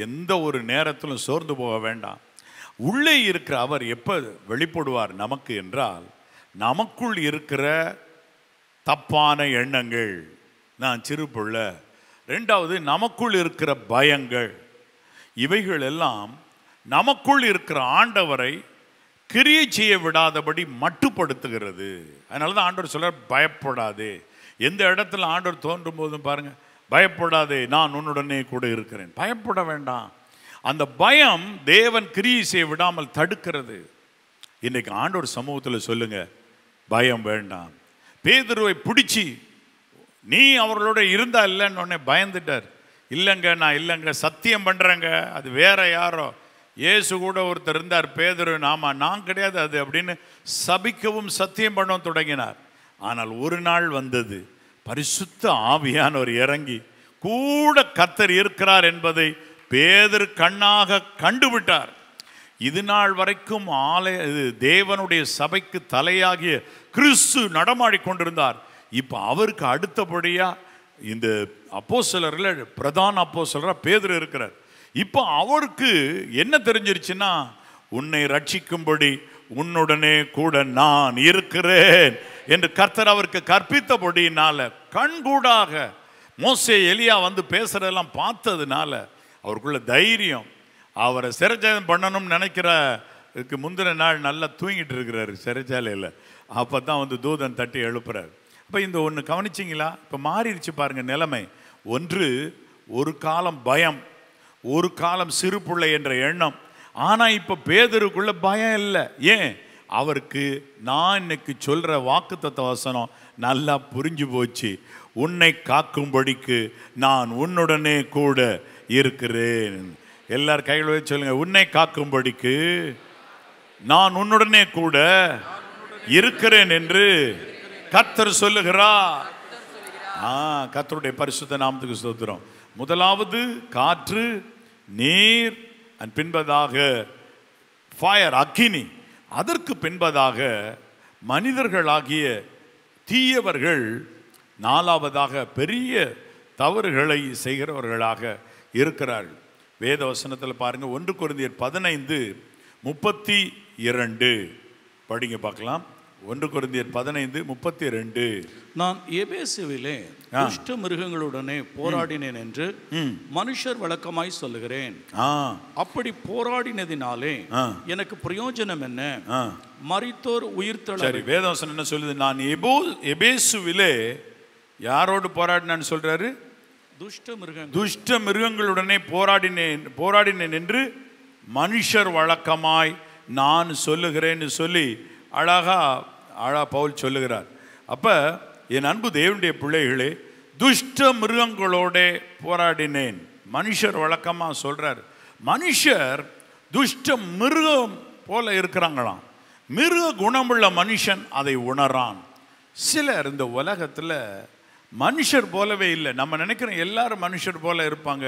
எந்த ஒரு நேரத்திலும் சோர்ந்து போக வேண்டாம். உள்ளே இருக்கிற அவர் எப்போ வெளிப்படுவார் நமக்கு என்றால், நமக்குள் இருக்கிற தப்பான எண்ணங்கள், நான் சிறு பிள்ளை, ரெண்டாவது நமக்குள் இருக்கிற பயங்கள், இவைகள் எல்லாம் நமக்குள் இருக்கிற ஆண்டவரை கிரியை செய்ய விடாதபடி மட்டுப்படுத்துகிறது. அதனால தான் ஆண்டவர் சொல்றார், பயப்படாதே. எந்த இடத்துல ஆண்டவர் தோன்றும் போதும் பாருங்க, பயப்படாதே, நான் உன்னுடனே கூட இருக்கிறேன். பயப்பட வேண்டாம். அந்த பயம் தேவன் கிரியை செய்ய விடாமல் தடுக்கிறது. இன்னைக்கு ஆண்டவர் சமூகத்தில் சொல்லுங்க, பயம் வேண்டாம். பேதுருவை பிடிச்சி நீ அவர்களோட இருந்தா இல்லைன்னு உடனே பயந்துட்டார். இல்லைங்க, நான் இல்லைங்க, சத்தியம் பண்ணுறேங்க, அது வேற யாரோ, இயேசு கூட ஒருத்தர் இருந்தார் பேதுரு, நான் கிடையாது அது அப்படின்னு சபிக்கவும் சத்தியம் பண்ணவும் தொடங்கினார். ஆனால் ஒரு நாள் வந்தது, பரிசுத்த ஆவியானவர் இறங்கி கூட கர்த்தர் இருக்கிறார் என்பதை பேதுரு கண்ணாக கண்டுவிட்டார். இது நாள் வரைக்கும் தேவனுடைய சபைக்கு தலையாகிய கிறிஸ்து நடமாடி கொண்டிருந்தார். இப்போ அவருக்கு அடுத்தபடியா இந்த அப்போஸ்தலர்ல பிரதான அப்போஸ்தலரா பேதுரு இருக்கிறார். இப்போ அவருக்கு என்ன தெரிஞ்சிருச்சுன்னா, உன்னை ரட்சிக்கும்படி உன்னுடனே கூட நான் இருக்கிறேன் என்று கர்த்தர் அவருக்கு கற்பித்தபடினால, கண்கூடாக மோசே எலியா வந்து பேசுறதெல்லாம் பார்த்ததுனால அவருக்குள்ள தைரியம். அவரை சிறைச்சாலை பண்ணணும்னு நினைக்கிறதுக்கு முந்தின நாள் நல்லா தூங்கிட்டு இருக்கிறாரு சிறைச்சாலையில். அப்போ தான் வந்து தூதன் தட்டி எழுப்புறாரு. அப்போ இந்த ஒன்று கவனிச்சிங்களா? இப்போ மாறிடுச்சு பாருங்க நிலைமை. ஒன்று, ஒரு காலம் பயம், ஒரு காலம் சிறு பிள்ளை என்ற எண்ணம். ஆனால் இப்போ பேதுருக்குள்ள பயம் இல்லை. ஏன்? அவருக்கு நான் இன்னைக்கு சொல்கிற வாக்குத்தத்த வசனம் நல்லா புரிஞ்சு போச்சு. உன்னை காக்கும்படிக்கு நான் உன்னுடனே கூட இருக்கிறேன். எல்லார் கைகளை வச்சு சொல்லுங்க, உன்னை காக்கும்படிக்கு நான் உன்னுடனே கூட இருக்கிறேன் என்று கர்த்தர் சொல்லுகிறார். கர்த்தருடைய பரிசுத்த நாமத்துக்கு ஸ்தோத்திரம். முதலாவது காற்று, நீர், பின்பதாக ஃபயர், அக்கினி. அதற்கு பின்பதாக மனிதர்களாகிய தீயவர்கள், நாலாவதாக பெரிய தவறுகளை செய்கிறவர்களாக இருக்கிறார்கள். வேத வசனத்தில் பாருங்க, 1 கொரிந்தியர் 15:32 படிங்க பார்க்கலாம். 1 கொரிந்தியர் 15:32. நான் எபேசுவிலே துஷ்ட மிருகங்களுடனே போராடினேன் என்று மனுஷர் வழக்கமாய் சொல்லுகிறேன். அப்படி போராடினதினாலே எனக்கு பிரயோஜனம் என்ன? மரித்தோர் உயிர்த்தெழ. சரி, வேதவசனம் என்ன சொல்லுது? நான் எபேசுவிலே யாரோடு போராடினான்னு சொல்றாரு? துஷ்ட மிருகங்களுடனே போராடினேன் என்று மனுஷர் வழக்கமாய் நான் சொல்லுகிறேன்னு சொல்லி அழகா பவுல் சொல்லுகிறார். அப்ப என் அன்பு தேவனுடைய பிள்ளைகளே, துஷ்ட மிருகங்களோட போராடினேன். மனுஷர் வழக்கமா சொல்றார். மனுஷர் துஷ்ட மிருகம் போல இருக்கிறாங்களாம். மிருக குணமுள்ள மனுஷன் அதை உணரான். சிலர் இந்த உலகத்துல மனுஷர் போலவே இல்லை. நம்ம நினைக்கிறோம் எல்லாரும் மனுஷர் போல இருப்பாங்க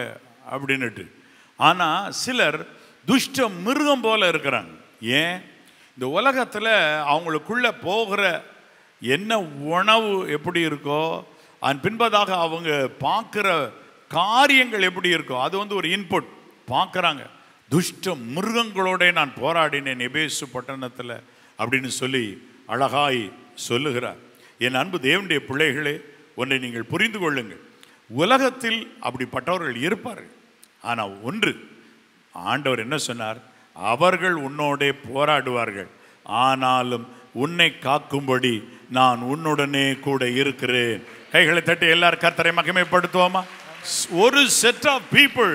அப்படின்னுட்டு. ஆனா சிலர் துஷ்ட மிருகம் போல இருக்கிறாங்க. ஏன்? இந்த உலகத்துல அவங்களுக்குள்ள போகிற என்ன உணவு எப்படி இருக்கோ, அதன் பின்பதாக அவங்க பார்க்குற காரியங்கள் எப்படி இருக்கோ, அது வந்து ஒரு இன்புட் பார்க்குறாங்க. துஷ்ட மிருகங்களோட நான் போராடினேன் எபேசு பட்டணத்தில் அப்படின்னு சொல்லி அழகாய் சொல்லுகிறார். என் அன்பு தேவனுடைய பிள்ளைகளே, ஒன்றை நீங்கள் புரிந்து கொள்ளுங்கள். உலகத்தில் அப்படிப்பட்டவர்கள் இருப்பார்கள். ஆனால் ஒன்று, ஆண்டவர் என்ன சொன்னார்? அவர்கள் உன்னோடே போராடுவார்கள், ஆனாலும் உன்னை காக்கும்படி நான் உன்னுடனே கூட இருக்கிறேன். கைகளை தட்டி எல்லாரும் கர்த்தரை மகிமைப்படுத்துவோமா? ஒரு செட் ஆஃப் பீப்புள்,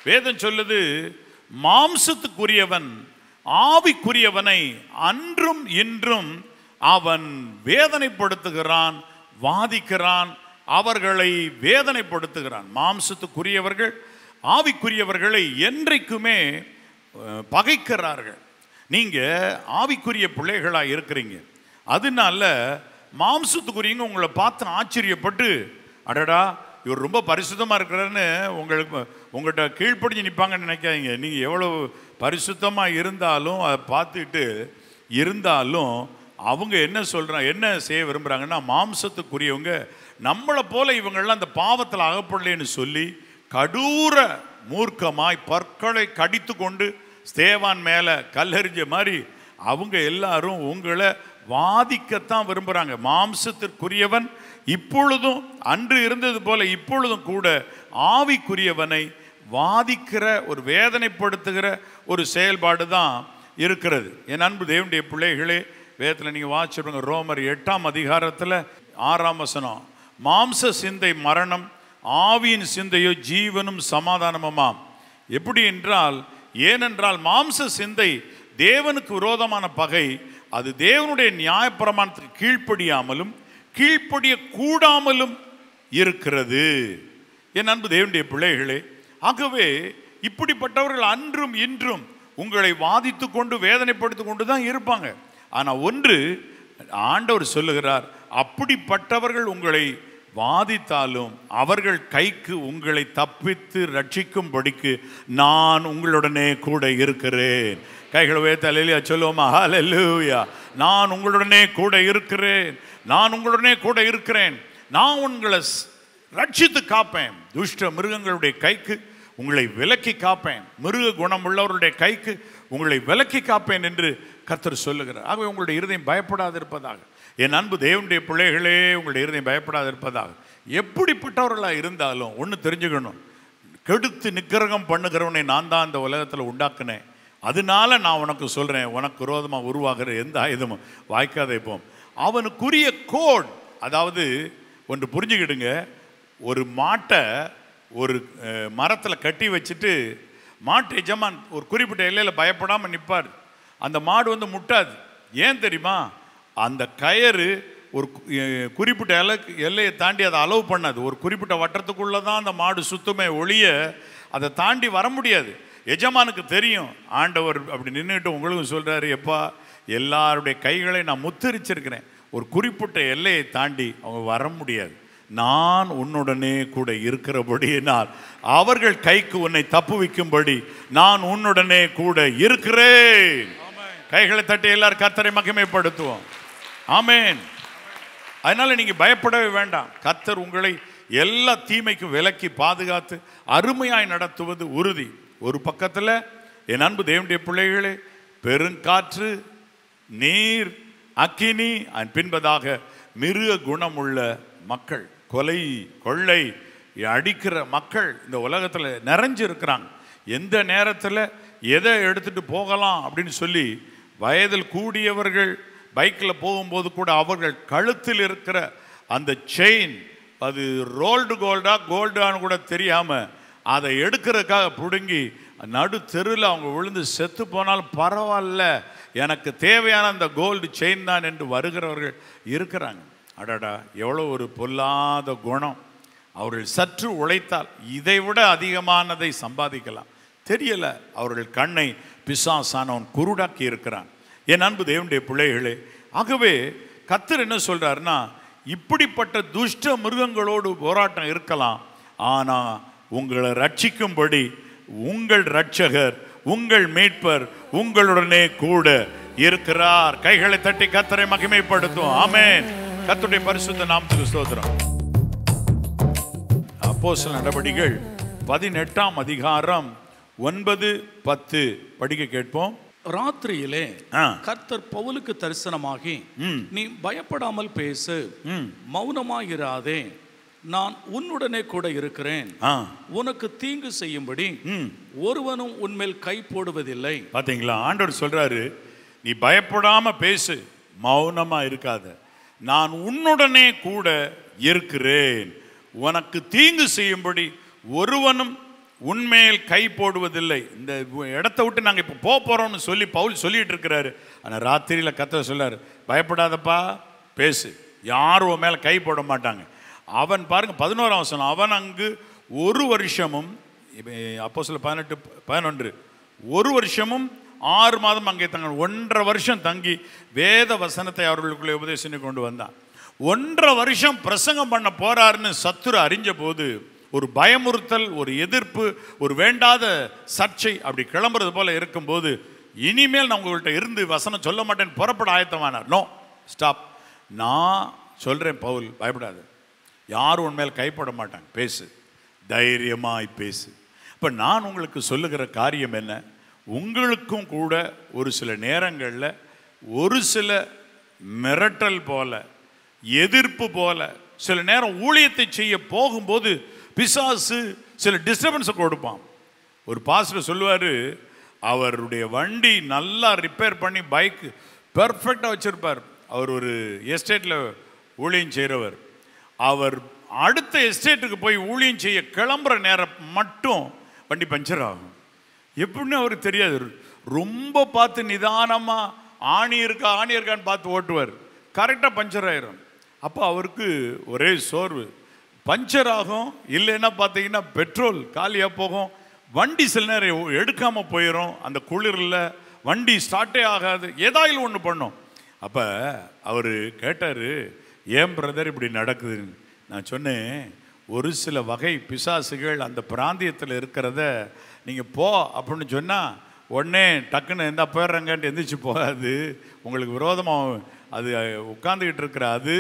வேதம் சொல்லுது, மாம்சத்துக்குரியவன் ஆவிக்குரியவனை அன்றும் இன்றும் அவன் வேதனைப்படுத்துகிறான், வாதிக்கிறான், அவர்களை வேதனைப்படுத்துகிறான். மாம்சத்துக்குரியவர்கள் ஆவிக்குரியவர்களை என்றைக்குமே பகைக்கிறார்கள். நீங்க ஆவிக்குரிய பிள்ளைகளாக இருக்கிறீங்க, அதனால மாம்சத்துக்குரியவங்க உங்களை பார்த்து ஆச்சரியப்பட்டு, அடடா இவர் ரொம்ப பரிசுத்தமாக இருக்கிறாருன்னு உங்கள்கிட்ட கீழ்ப்படிஞ்சு நிற்பாங்கன்னு நினைக்காதீங்க. நீங்கள் எவ்வளோ பரிசுத்தமாக இருந்தாலும் அதை பார்த்துட்டு இருந்தாலும் அவங்க என்ன சொல்கிறாங்க, என்ன செய்ய விரும்புகிறாங்கன்னா, மாம்சத்துக்குரியவங்க நம்மளை போல இவங்கள்லாம் அந்த பாவத்தில் அகப்படலைன்னு சொல்லி கடூர மூர்க்கமாய் பற்களை கடித்து கொண்டு ஸ்தேவான் மேலே கல்லெறிஞ்ச மாதிரி அவங்க எல்லாரும் உங்களை வாதிக்கத்தான் விரும்புகிறாங்க. மாம்சத்திற்குரியவன் இப்பொழுதும் அன்று இருந்தது போல இப்பொழுதும் கூட ஆவிக்குரியவனை வாதிக்கிற ஒரு வேதனைப்படுத்துகிற ஒரு செயல்பாடு தான் இருக்கிறது. என் அன்பு தேவனுடைய பிள்ளைகளே, வேதத்தில் நீங்கள் வாசிச்சுடுங்க, ரோமர் 8ஆம் அதிகாரத்தில் 6ஆம் வசனம், மாம்ச சிந்தை மரணம், ஆவியின் சிந்தையோ ஜீவனும் சமாதானமுமாம். எப்படி என்றால், ஏனென்றால் மாம்ச சிந்தை தேவனுக்கு விரோதமான பகை. அது தேவனுடைய நியாயப்பிரமாணத்துக்கு கீழ்ப்படியாமலும் கீழ்ப்படிய கூடாமலும் இருக்கிறது. என் அன்பு தேவனுடைய பிள்ளைகளே, ஆகவே இப்படிப்பட்டவர்கள் அன்றும் இன்றும் உங்களை வாதித்து கொண்டு வேதனைப்படுத்தி கொண்டு தான் இருப்பாங்க. ஆனால் ஒன்று ஆண்டவர் சொல்லுகிறார், அப்படிப்பட்டவர்கள் உங்களை வாதித்தாலும் அவர்கள் கைக்கு உங்களை தப்பித்து ரட்சிக்கும்படிக்கு நான் உங்களுடனே கூட இருக்கிறேன். கைகளை உயர்த்தி அல்லேலூயா சொல்லுவோமா? ஹல்லேலூயா. நான் உங்களுடனே கூட இருக்கிறேன், நான் உங்களுடனே கூட இருக்கிறேன், நான் உங்களை ரட்சித்து காப்பேன், துஷ்ட மிருகங்களுடைய கைக்கு உங்களை விலக்கி காப்பேன், மிருக குணம் உள்ளவருடைய கைக்கு உங்களை விலக்கி காப்பேன் என்று கர்த்தர் சொல்லுகிறார். ஆகவே உங்களுடைய இருதயம் பயப்படாது இருப்பதாக. என் அன்பு தேவனுடைய பிள்ளைகளே, உங்களுடைய இருதயம் பயப்படாது இருப்பதாக. எப்படிப்பட்டவர்களாக இருந்தாலும் ஒன்று தெரிஞ்சுக்கணும், கெடுத்து நிக்கிரகம் பண்ணுகிறவனை நான் தான் இந்த உலகத்தில் உண்டாக்குனேன். அதனால நான் உனக்கு சொல்கிறேன், உனக்கு விரோதமாக உருவாகிற எந்த ஆயுதமும் வாய்க்காதே போம். அவனுக்குரிய கோட், அதாவது ஒன்று புரிஞ்சுக்கிடுங்க, ஒரு மாட்டை ஒரு மரத்தில் கட்டி வச்சுட்டு மாட்டு எஜமான் ஒரு குறிப்பிட்ட எல்லையில் பயப்படாமல் நிற்பார். அந்த மாடு முட்டாது. ஏன் தெரியுமா? அந்த கயிறு ஒரு குறிப்பிட்ட எல்லையை தாண்டி அதை அலோவ் பண்ணாது. ஒரு குறிப்பிட்ட வட்டத்துக்குள்ளே தான் அந்த மாடு சுத்தமே ஒழிய அதை தாண்டி வர முடியாது. எஜமானுக்கு தெரியும். ஆண்டவர் அப்படி நின்றுட்டு உங்களுக்கும் சொல்கிறாரு, எப்பா எல்லாருடைய கைகளை நான் முத்தரிச்சிருக்கிறேன், ஒரு குறிப்பிட்ட எல்லையை தாண்டி அவங்க வர முடியாது, நான் உன்னுடனே கூட இருக்கிறபடியினால் அவர்கள் கைக்கு உன்னை தப்புவிக்கும்படி நான் உன்னுடனே கூட இருக்கிறேன். கைகளை தட்டி எல்லாரும் கர்த்தரை மகிமைப்படுத்துவோம். ஆமென். அதனால நீங்க பயப்படவே வேண்டாம். கர்த்தர் உங்களை எல்லா தீமைக்கும் விலக்கி பாதுகாத்து அருமையாய் நடத்துவது உறுதி. ஒரு பக்கத்தில் என் அன்பு தேவனுடைய பிள்ளைகளே, பெருங்காற்று, நீர், அக்கினி, பின்பதாக மிருக குணமுள்ள மக்கள், கொலை கொள்ளை அடிக்கிற மக்கள் இந்த உலகத்தில் நிறைஞ்சு இருக்கிறாங்க. எந்த நேரத்தில் எதை எடுத்துட்டு போகலாம் அப்படின்னு சொல்லி வயதில் கூடியவர்கள் பைக்கில் போகும்போது கூட அவர்கள் கழுத்தில் இருக்கிற அந்த செயின், அது ரோல்டு கோல்டான்னு கூட தெரியாமல் அதை எடுக்கிறதுக்காக பிடுங்கி நடு தெருவில் அவங்க விழுந்து செத்து போனாலும் பரவாயில்ல, எனக்கு தேவையான அந்த கோல்டு செயின் தான் என்று வருகிறவர்கள் இருக்கிறாங்க. அடடா, எவ்வளோ ஒரு பொல்லாத குணம். அவர்கள் சற்று உழைத்தால் இதை விட அதிகமானதை சம்பாதிக்கலாம். தெரியலை, அவர்கள் கண்ணை பிசாசானவன் குருடாக்கி இருக்கிறான். என் அன்பு தேவனுடைய பிள்ளைகளே, ஆகவே கர்த்தர் என்ன சொல்றாருன்னா, இப்படிப்பட்ட துஷ்ட மிருகங்களோடு போராட்டம் இருக்கலாம், ஆனால் உங்களை ரட்சிக்கும்படி உங்கள் ரட்சகர், உங்கள் மீட்பர் உங்களுடனே கூட இருக்கிறார். கைகளை தட்டி கர்த்தரை மகிமைப்படுத்தும். ஆமென். கர்த்தருடைய பரிசுத்த நாமத்துக்கு ஸ்தோத்திரம். அப்போஸ்தலர் நடபடிகள் 18ஆம் அதிகாரம் 9-10 படிக்க கேட்போம். ராத்திரியிலே கர்த்தர் பவுலுக்கு தரிசனமாகி, நீ பயப்படாமல் பேசு, மௌனமாயிராதே, நான் உன்னுடனே கூட இருக்கிறேன், உனக்கு தீங்கு செய்யும்படி ஒருவனும் உன்மேல் கை போடுவதில்லை. பாத்தீங்களா? ஆண்டவர் சொல்றாரு, நீ பயப்படாம பேசு, மௌனமா இருக்காத, நான் உன்னுடனே கூட இருக்கிறேன், உனக்கு தீங்கு செய்யும்படி ஒருவனும் உன்மேல் கை போடுவதில்லை. இந்த இடத்த விட்டு நாங்கள் இப்போ போகிறோம்னு சொல்லி பவுல் சொல்லிட்டு இருக்கிறாரு. ஆனால் ராத்திரியில் கர்த்தர் சொல்லாரு, பயப்படாதப்பா, பேசு, யாரும் உன் மேலே கை போட மாட்டாங்க. அவன் பாருங்க 11ஆம் வசனம், அவன் அங்கு 1 வருஷமும், அப்போஸ்தலர் 18:11, 1 வருஷமும் 6 மாதம் அங்கே தங்க, 1.5 வருஷம் தங்கி வேத வசனத்தை அவர்களுக்குள்ளே உபதேசம் கொண்டு வந்தான். 1.5 வருஷம் பிரசங்கம் பண்ண போறாருன்னு சத்துரு அறிஞ்ச போது ஒரு பயமுறுத்தல், ஒரு எதிர்ப்பு, ஒரு வேண்டாத சர்ச்சை அப்படி கிளம்புறது போல இருக்கும்போது, இனிமேல் நான் உங்கள்கிட்ட இருந்து வசனம் சொல்ல மாட்டேன்னு புறப்பட ஆயத்தமானார். நோ, ஸ்டாப், நான் சொல்றேன் பவுல், பயப்படாது, யாரும் உன்மேல் கைப்பட மாட்டாங்க, பேசு, தைரியமாய் பேசு. இப்போ நான் உங்களுக்கு சொல்லுகிற காரியம் என்ன, உங்களுக்கும் கூட ஒரு சில நேரங்களில் ஒரு சில மிரட்டல் போல, எதிர்ப்பு போல, சில நேரம் ஊழியத்தை செய்ய போகும்போது பிசாசு சில டிஸ்டர்பன்ஸை கொடுப்பான். ஒரு பாஸ்டர் சொல்லுவார், அவருடைய வண்டி நல்லா ரிப்பேர் பண்ணி பைக் பெர்ஃபெக்டாக வச்சுருப்பார். அவர் ஒரு எஸ்டேட்டில் ஊழியம் செய்கிறவர். அவர் அடுத்த எஸ்டேட்டுக்கு போய் ஊழியம் செய்ய கிளம்புற நேரம் மட்டும் வண்டி பஞ்சர் ஆகும். எப்படின்னு அவருக்கு தெரியாது. ரொம்ப பார்த்து நிதானமாக ஆணி இருக்கான்னு பார்த்து ஓட்டுவார். கரெக்டாக பஞ்சர் ஆயிரும். அப்போ அவருக்கு ஒரே சோர்வு. பஞ்சர் ஆகும், இல்லைன்னா பார்த்தீங்கன்னா பெட்ரோல் காலியாக போகும், வண்டி சில நேரம் எடுக்காமல் போயிடும், அந்த குளிரில் வண்டி ஸ்டார்ட்டே ஆகாது, ஏதாயிலும் ஒன்று பண்ணும். அப்போ அவர் கேட்டார், ஏன் பிரதர் இப்படி நடக்குதுன்னு. நான் சொன்னேன், ஒரு சில வகை பிசாசுகள் அந்த பிராந்தியத்தில் இருக்கிறத நீங்கள் போ அப்படின்னு சொன்னால் உடனே டக்குன்னு எந்த போயிடுறாங்கன்ட்டு எந்திரிச்சு போகாது. உங்களுக்கு விரோதமாக அது உட்கார்ந்துக்கிட்டு இருக்கிற அது,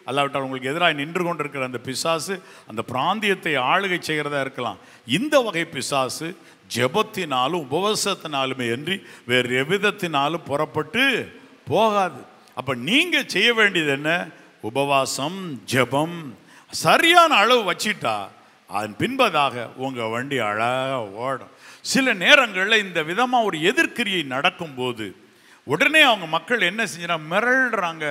அல்லாவிட்டால் உங்களுக்கு எதிராக நின்று கொண்டு இருக்கிற அந்த பிசாசு அந்த பிராந்தியத்தை ஆளுகை செய்கிறதா இருக்கலாம். இந்த வகை பிசாசு ஜெபத்தினாலும் உபவாசத்தினாலுமே அன்றி வேறு எவ்விதத்தினாலும் புறப்பட்டு போகாது. அப்போ நீங்கள் செய்ய வேண்டியது என்ன, உபவாசம், ஜெபம் சரியான அளவு வச்சிட்டா அதன் பின்பதாக உங்கள் வண்டி அழகாக ஓடும். சில நேரங்களில் இந்த விதமாக ஒரு எதிர்க்கிரியை நடக்கும்போது உடனே அவங்க மக்கள் என்ன செஞ்சுறாங்க, மிரள்றாங்க,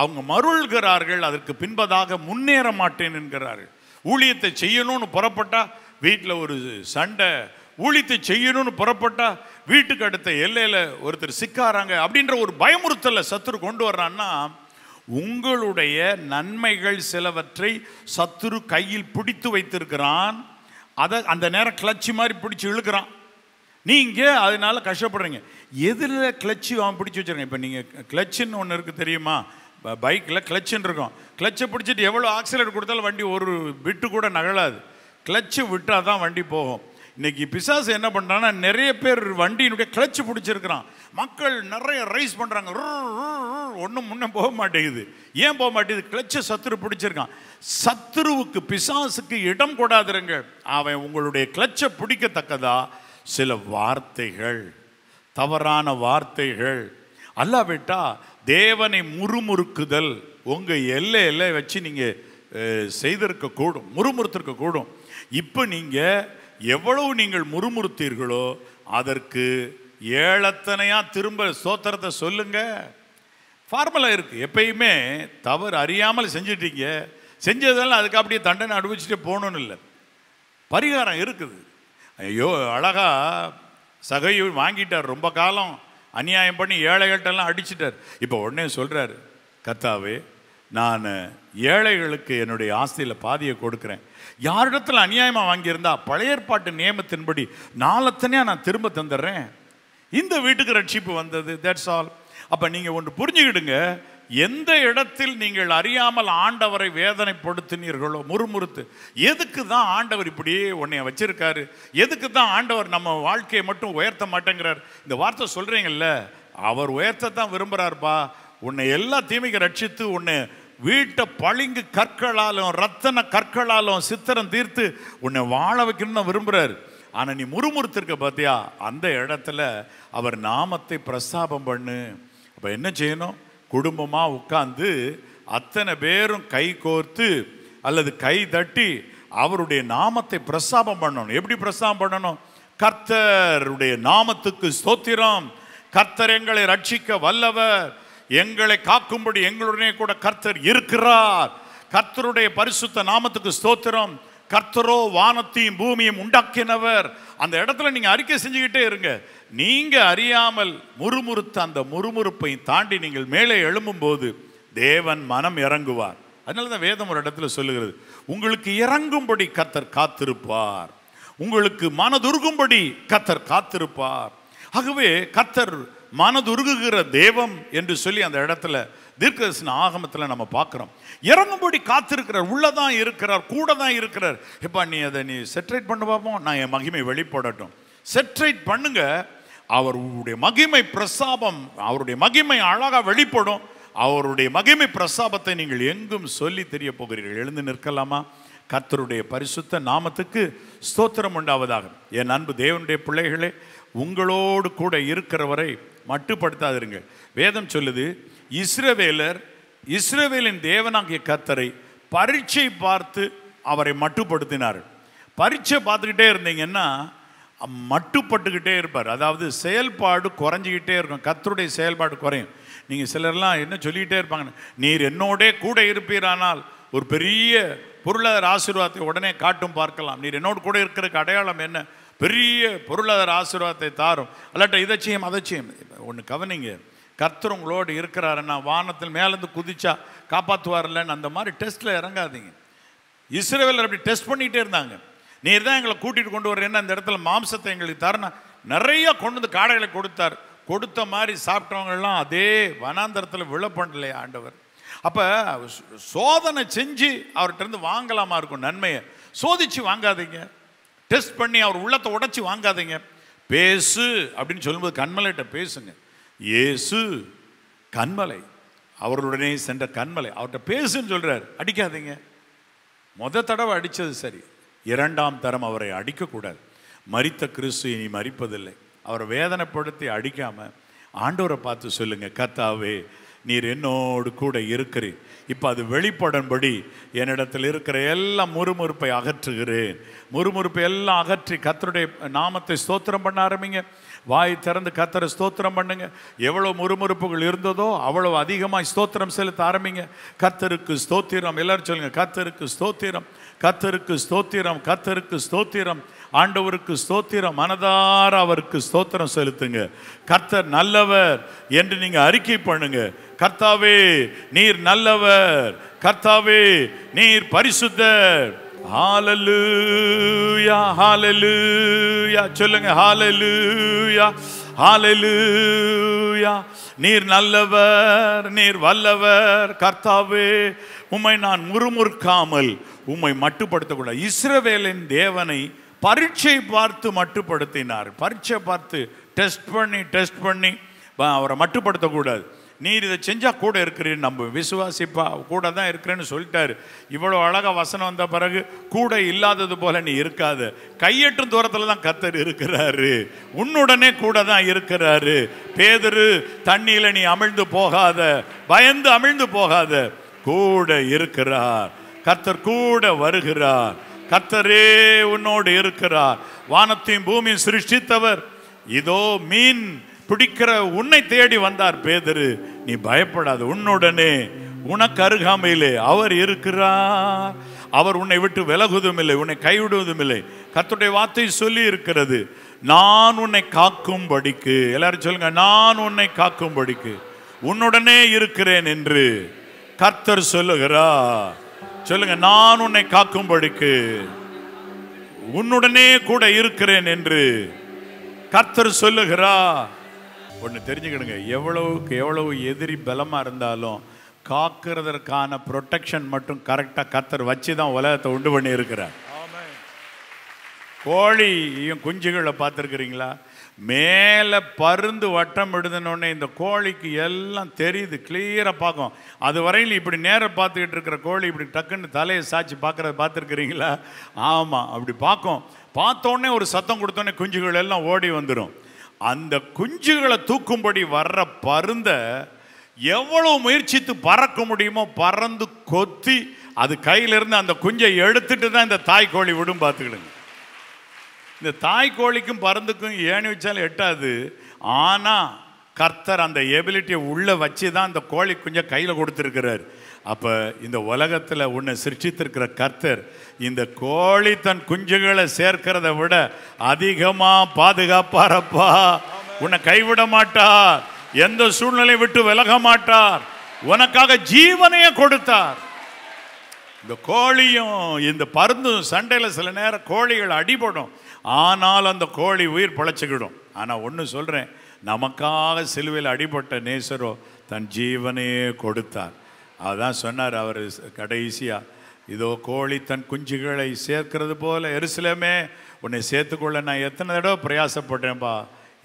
அவங்க மருள்கிறார்கள், அதற்கு பின்பதாக முன்னேற மாட்டேன் என்கிறார்கள். ஊழியத்தை செய்யணும்னு புறப்பட்டா வீட்டில் ஒரு சண்டை, ஊழியத்தை செய்யணும்னு புறப்பட்டா வீட்டுக்கு அடுத்த எல்லையில் ஒருத்தர் சிக்காராங்க அப்படின்ற ஒரு பயமுறுத்தலை சத்துரு கொண்டு வர்றான்னா, உங்களுடைய நன்மைகள் சிலவற்றை சத்துரு கையில் பிடித்து வைத்திருக்கிறான். அதை அந்த நேரம் கிளச்சி மாதிரி பிடிச்சி இழுக்கிறான். நீங்கள் அதனால கஷ்டப்படுறீங்க. எதில் கிளச்சி அவன் பிடிச்சி வச்சுருங்க. இப்போ நீங்கள் கிளச்சுன்னு ஒன்று இருக்குது தெரியுமா, பைக்கில் கிளச்சுன்னு இருக்கும். கிளச்சை பிடிச்சிட்டு எவ்வளோ ஆக்சிலேட்டர் கொடுத்தாலும் வண்டி ஒரு விட்டு கூட நகழாது. கிளச்சு விட்டால் தான் வண்டி போகும். இன்றைக்கி பிசாசு என்ன பண்ணுறான்னா, நிறைய பேர் வண்டியினுடைய கிளச்சு பிடிச்சிருக்கிறான். மக்கள் நிறைய ரைஸ் பண்ணுறாங்க, ஒன்றும் முன்னே போக மாட்டேங்குது. ஏன் போக மாட்டேங்குது, கிளச்சை சத்துரு பிடிச்சிருக்கான். சத்துருவுக்கு பிசாசுக்கு இடம் கொடாதிருங்க. அவன் உங்களுடைய கிளச்சை பிடிக்கத்தக்கதா சில வார்த்தைகள், தவறான வார்த்தைகள், அல்லாவிட்டா தேவனை முறுமுறுக்குதல் உங்கள் எல்லையில் வச்சு நீங்கள் செய்திருக்கக்கூடும், முறுமுறுத்திருக்கக்கூடும். இப்போ நீங்கள் எவ்வளவு நீங்கள் முறுமுறுத்தீர்களோ அதற்கு ஏழத்தனையாக திரும்ப ஸ்தோத்திரத்தை சொல்லுங்க. ஃபார்முலா இருக்குது. எப்பயுமே தவறு அறியாமல் செஞ்சிட்டீங்க, செஞ்சதெல்லாம் அதுக்கு அப்படியே தண்டனை அனுபவிச்சுட்டே போகணுன்னு இல்லை, பரிகாரம் இருக்குது. ஐயோ அழகா சகையை வாங்கிட்டார், ரொம்ப காலம் அநியாயம் பண்ணி ஏழைகள்கிட்டெல்லாம் அடிச்சிட்டார். இப்போ உடனே சொல்கிறார், கர்த்தாவே நான் ஏழைகளுக்கு என்னுடைய ஆஸ்தியில் பாதியை கொடுக்குறேன். யாரிடத்தில் அநியாயமாக வாங்கியிருந்தா பழைய ஏற்பாட்டு நியமத்தின்படி நாளத்தனையாக நான் திரும்ப தந்துடுறேன். இந்த வீட்டுக்கு ரட்சிப்பு வந்தது, தட்ஸ் ஆல். அப்போ நீங்கள் ஒன்று புரிஞ்சுக்கிடுங்க, எந்த இடத்தில் நீங்கள் அறியாமல் ஆண்டவரை வேதனைப்படுத்தினீர்களோ, முறுமுறுத்து, எதுக்கு தான் ஆண்டவர் இப்படியே உன்னைய வச்சிருக்காரு, எதுக்கு தான் ஆண்டவர் நம்ம வாழ்க்கையை மட்டும் உயர்த்த மாட்டேங்கிறார், இந்த வார்த்தை சொல்கிறீங்கல்ல, அவர் உயர்த்தத்தான் விரும்புகிறார்ப்பா. உன்னை எல்லா தீமைக்கு ரட்சித்து உன்னை வீட்டை பளிங்கு கற்களாலும் ரத்தன கற்களாலும் சித்திரம் தீர்த்து உன்னை வாழ வைக்கணும்னு விரும்புகிறார். ஆனால் நீ முறுமுறுத்திருக்க பார்த்தியா, அந்த இடத்துல அவர் நாமத்தை பிரஸ்தாபம் பண்ணு. அப்போ என்ன செய்யணும், குடும்பமாக உட்கார்ந்து அத்தனை பேரும் கை கோர்த்து அல்லது கை தட்டி அவருடைய நாமத்தை பிரஸ்தாபம் பண்ணணும். எப்படி பிரஸ்தாபம் பண்ணணும், கர்த்தருடைய நாமத்துக்கு ஸ்தோத்திரம், கர்த்தர் எங்களை ரட்சிக்க வல்லவர், எங்களை காக்கும்படி எங்களுடனே கூட கர்த்தர் இருக்கிறார், கர்த்தருடைய பரிசுத்த நாமத்துக்கு ஸ்தோத்திரம், கர்த்தரோ வானத்தையும் பூமியும் உண்டாக்கினவர். அந்த இடத்துல நீங்க அறிக்கை செஞ்சுக்கிட்டே இருங்க. நீங்க அறியாமல் முறுமுறுத்த அந்த முறுமுறுப்பை தாண்டி நீங்கள் மேலே எழும்பும் போது தேவன் மனம் இறங்குவார். அதனால தான் வேதம் ஒரு இடத்துல சொல்லுகிறது, உங்களுக்கு இறங்கும்படி கர்த்தர் காத்திருப்பார், உங்களுக்கு மனதுருகும்படி கர்த்தர் காத்திருப்பார். ஆகவே கர்த்தர் மனதுருகுகிற தேவம் என்று சொல்லி அந்த இடத்துல தீர்க்கதரிசன ஆகமத்தில் நம்ம பார்க்குறோம். இறங்கும்படி காத்திருக்கிறார், உள்ளதான் இருக்கிறார், கூட தான் இருக்கிறார். இப்போ நீ அதை செட்ரேட் பண்ண பார்ப்போம், நான் என் மகிமை வெளிப்படட்டும். செட்ரேட் பண்ணுங்க, அவருடைய மகிமை பிரசாபம், அவருடைய மகிமை அழகாக வெளிப்படும். அவருடைய மகிமை பிரசாபத்தை நீங்கள் எங்கும் சொல்லி தெரிய போகிறீர்கள். எழுந்து நிற்கலாமா? கர்த்தருடைய பரிசுத்த நாமத்துக்கு ஸ்தோத்திரம் உண்டாவதாக. என் அன்பு தேவனுடைய பிள்ளைகளே, உங்களோடு கூட இருக்கிறவரை மட்டுப்படுத்தாதிருங்க. வேதம் சொல்லுது, இஸ்ரவேலின் தேவனாகிய கர்த்தரை பரீட்சை பார்த்து அவரை மட்டுப்படுத்தினார். பரீட்சை பார்த்துக்கிட்டே இருந்தீங்கன்னா மட்டுப்பட்டுக்கிட்டே இருப்பார். அதாவது செயல்பாடு குறைஞ்சிக்கிட்டே இருக்கும், கர்த்தருடைய செயல்பாடு குறையும். நீங்கள் சிலர்லாம் என்ன சொல்லிக்கிட்டே இருப்பாங்க, நீர் என்னோடே கூட இருப்பீரானால் ஒரு பெரிய பொருளாதார ஆசீர்வாதத்தை உடனே காட்டும் பார்க்கலாம். நீர் என்னோடு கூட இருக்கிறதுக்கு அடையாளம் என்ன? பெரிய பொருளாதார ஆசீர்வாதத்தை தாரும், அல்லாட்ட இதை செய்யும் அதை செய்யும். ஒன்று கவனிங்க, கர்த்தர் உங்களோடு இருக்கிறாருன்னா வானத்தில் மேலேருந்து குதிச்சா காப்பாற்றுவார்லன்னு அந்த மாதிரி டெஸ்ட்டில் இறங்காதீங்க. இஸ்ரவேலர் அப்படி டெஸ்ட் பண்ணிகிட்டே இருந்தாங்க. நீர் தான் எங்களை கூட்டிகிட்டு கொண்டு வர்றேன்னா இந்த இடத்துல மாம்சத்தை எங்களுக்கு தரணும், நிறைய கொண்டு வந்து காடைகளை கொடுத்தார். கொடுத்த மாதிரி சாப்பிட்டவங்கெல்லாம் அதே வனாந்தரத்தில் விழ பண்ணலையா ஆண்டவர்? அப்போ சோதனை செஞ்சு அவர்கிட்ட வாங்கலாமா இருக்கும் நன்மையை. சோதிச்சு வாங்காதீங்க, டெஸ்ட் பண்ணி அவர் உள்ளத்தை உடைச்சி வாங்காதீங்க. பேசு அப்படின்னு சொல்லும்போது கண்மலைகிட்ட பேசுங்க. இயேசு கண்மலை, அவர்களுடனே சென்ற கண்மலை, அவர்கிட்ட பேசுன்னு சொல்கிறார். அடிக்காதீங்க. தடவை அடித்தது சரி, இரண்டாம் தரம் அவரை அடிக்கக்கூடாது. மரித்த கிறிஸ்து இனி மரிப்பதில்லை. அவரை வேதனைப்படுத்தி அடிக்காமல் ஆண்டவரை பார்த்து சொல்லுங்க, கர்த்தாவே நீர் என்னோடு கூட இருக்கிறீர். இப்போ அது வெளிப்படும்படி என்னிடத்தில் இருக்கிற எல்லா முறுமுறுப்பை அகற்றுகிறேன். முறுமுறுப்பை எல்லாம் அகற்றி கர்த்தருடைய நாமத்தை ஸ்தோத்திரம் பண்ண ஆரம்பிங்க. வாய் திறந்து கர்த்தரை ஸ்தோத்திரம் பண்ணுங்க. எவ்வளோ முறுமுறுப்புகள் இருந்ததோ அவ்வளோ அதிகமாக ஸ்தோத்திரம் செலுத்த ஆரம்பிங்க. கர்த்தருக்கு ஸ்தோத்திரம். எல்லாரும் சொல்லுங்க, கர்த்தருக்கு ஸ்தோத்திரம், கர்த்தருக்கு ஸ்தோத்திரம், கர்த்தருக்கு ஸ்தோத்திரம், ஆண்டவருக்கு ஸ்தோத்திரம். மனதார அவருக்கு ஸ்தோத்திரம் செலுத்துங்க. கர்த்தர் நல்லவர் என்று நீங்க அறிக்கை பண்ணுங்க. கர்த்தாவே நீர் நல்லவர், கர்த்தாவே நீர் பரிசுத்தர். ஹalleluya, ஹalleluya சொல்லுங்க, ஹalleluya, ஹalleluya. நீர் நல்லவர், நீர் வல்லவர். கர்த்தாவே உம்மை நான் முறுமுறுக்காமல் உம்மை மட்டுப்படுத்தக்கூடாது. இஸ்ரவேலின் தேவனை பரீட்சை பார்த்து மட்டுப்படுத்தினார். பரீட்சை பார்த்து டெஸ்ட் பண்ணி அவரை மட்டுப்படுத்தக்கூடாது. நீர் இதை செஞ்சால் கூட இருக்கிறீன்னு நம்ம விசுவாசிப்பா, கூட தான் இருக்கிறேன்னு சொல்லிட்டாரு. இவ்வளோ அழகாக வசனம் வந்த பிறகு கூட இல்லாதது போல நீ இருக்காது. கையெட்டும் தூரத்தில் தான் கர்த்தர் இருக்கிறாரு, உன்னுடனே கூட தான் இருக்கிறாரு. பேதுரு, தண்ணியில் நீ அமிழ்ந்து போகாத, பயந்து அமிழ்ந்து போகாத, கூட இருக்கிறார். கர்த்தர் கூட வருகிறார். கர்த்தரே உன்னோடு இருக்கிறார். வானத்தையும் பூமியும் சிருஷ்டித்தவர் இதோ மீன் பிடிக்கிற உன்னை தேடி வந்தார். பேதுரு, நீ பயப்படாது, உன்னுடனே உனக்கு அருகாமையிலே அவர் இருக்கிறார். அவர் உன்னை விட்டு விலகுவதும் இல்லை, உன்னை கைவிடுவதும் இல்லை. கர்த்தருடைய வார்த்தை சொல்லி இருக்கிறது, நான் உன்னை காக்கும்படிக்கு. எல்லாரும் சொல்லுங்க, நான் உன்னை காக்கும்படிக்கு உன்னுடனே இருக்கிறேன் என்று கர்த்தர் சொல்லுகிறார். சொல்லுங்க, நான் உன்னை காக்கும்படிக்கு உன்னுடனே கூட இருக்கிறேன் என்று கர்த்தர் சொல்லுகிறார். ஒன்று தெரிஞ்சுக்கிடுங்க, எவ்வளவுக்கு எவ்வளவு எதிரி பலமாக இருந்தாலும் காக்கிறதற்கான ப்ரொடெக்ஷன் மட்டும் கரெக்டாக கர்த்தர் வச்சு தான் உலகத்தை உண்டு பண்ணி இருக்கிறார். கோழியும் குஞ்சுகளை பார்த்துருக்குறீங்களா? மேலே பருந்து வட்டம் விடுதுன்னொடனே இந்த கோழிக்கு எல்லாம் தெரியுது, கிளியராக பார்க்கும். அது வரையில் இப்படி நேராக பார்த்துக்கிட்டு இருக்கிற கோழி இப்படி டக்குன்னு தலையை சாய்ச்சி பார்க்குறத பார்த்துருக்குறீங்களா? ஆமாம், அப்படி பார்க்கும். பார்த்தோன்னே ஒரு சத்தம் கொடுத்தோன்னே குஞ்சுகள் எல்லாம் ஓடி வந்துடும். அந்த குஞ்சுகளை தூக்கும்படி வர்ற பருந்தை எவ்வளோ முயற்சித்து பறக்க முடியுமோ பறந்து கொத்தி அது கையிலிருந்து அந்த குஞ்சை எடுத்துட்டு தான் இந்த தாய்க்கோழி விடும். பார்த்துக்கிடுங்க, இந்த தாய்க்கோழிக்கும் பருந்துக்கும் ஏணி வச்சாலும் எட்டாது. ஆனால் கர்த்தர் அந்த எபிலிட்டியை உள்ளே வச்சு தான் அந்த கோழி குஞ்சை கையில் கொடுத்துருக்கிறார். அப்போ இந்த உலகத்தில் உன்னை சிருஷ்டித்திருக்கிற கர்த்தர் இந்த கோழி தன் குஞ்சுகளை சேர்க்கிறத விட அதிகமாக பாதுகாப்பாரப்பா. உன்னை கைவிட மாட்டார், எந்த சூழ்நிலை விட்டு விலக மாட்டார். உனக்காக ஜீவனையே கொடுத்தார். இந்த கோழியும் இந்த பருந்தும் சண்டையில் சில நேரம் கோழிகள் அடிபடும், ஆனால் அந்த கோழி உயிர் பிழைச்சிக்கிடும். ஆனால் ஒன்று சொல்கிறேன், நமக்காக சிலுவையில் அடிபட்ட நேசரோ தன் ஜீவனையே கொடுத்தார். அதுதான் சொன்னார் அவர் கடைசியாக, இதோ கோழி தன் குஞ்சுகளை சேர்க்கிறது போல எருசலேமே உன்னை சேர்த்துக்கொள்ள நான் எத்தனை தடவை பிரயாசப்பட்டேன்பா,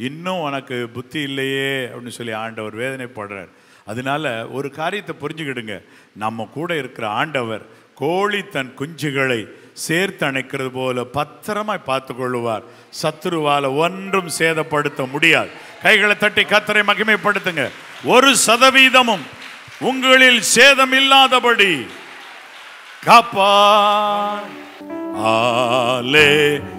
இன்னும் உனக்கு புத்தி இல்லையே அப்படின்னு சொல்லி ஆண்டவர் வேதனைப்படுறார். அதனால ஒரு காரியத்தை புரிஞ்சுக்கிடுங்க, நம்ம கூட இருக்கிற ஆண்டவர் கோழி தன் குஞ்சுகளை சேர்த்து அணைக்கிறது போல பத்திரமாய் பார்த்து கொள்ளுவார். சத்துருவால ஒன்றும் சேதப்படுத்த முடியாது. கைகளை தட்டி கர்த்தரை மகிமைப்படுத்துங்க. 1% உங்களில் சேதம் இல்லாதபடி காப்பார். அல்லேலூயா.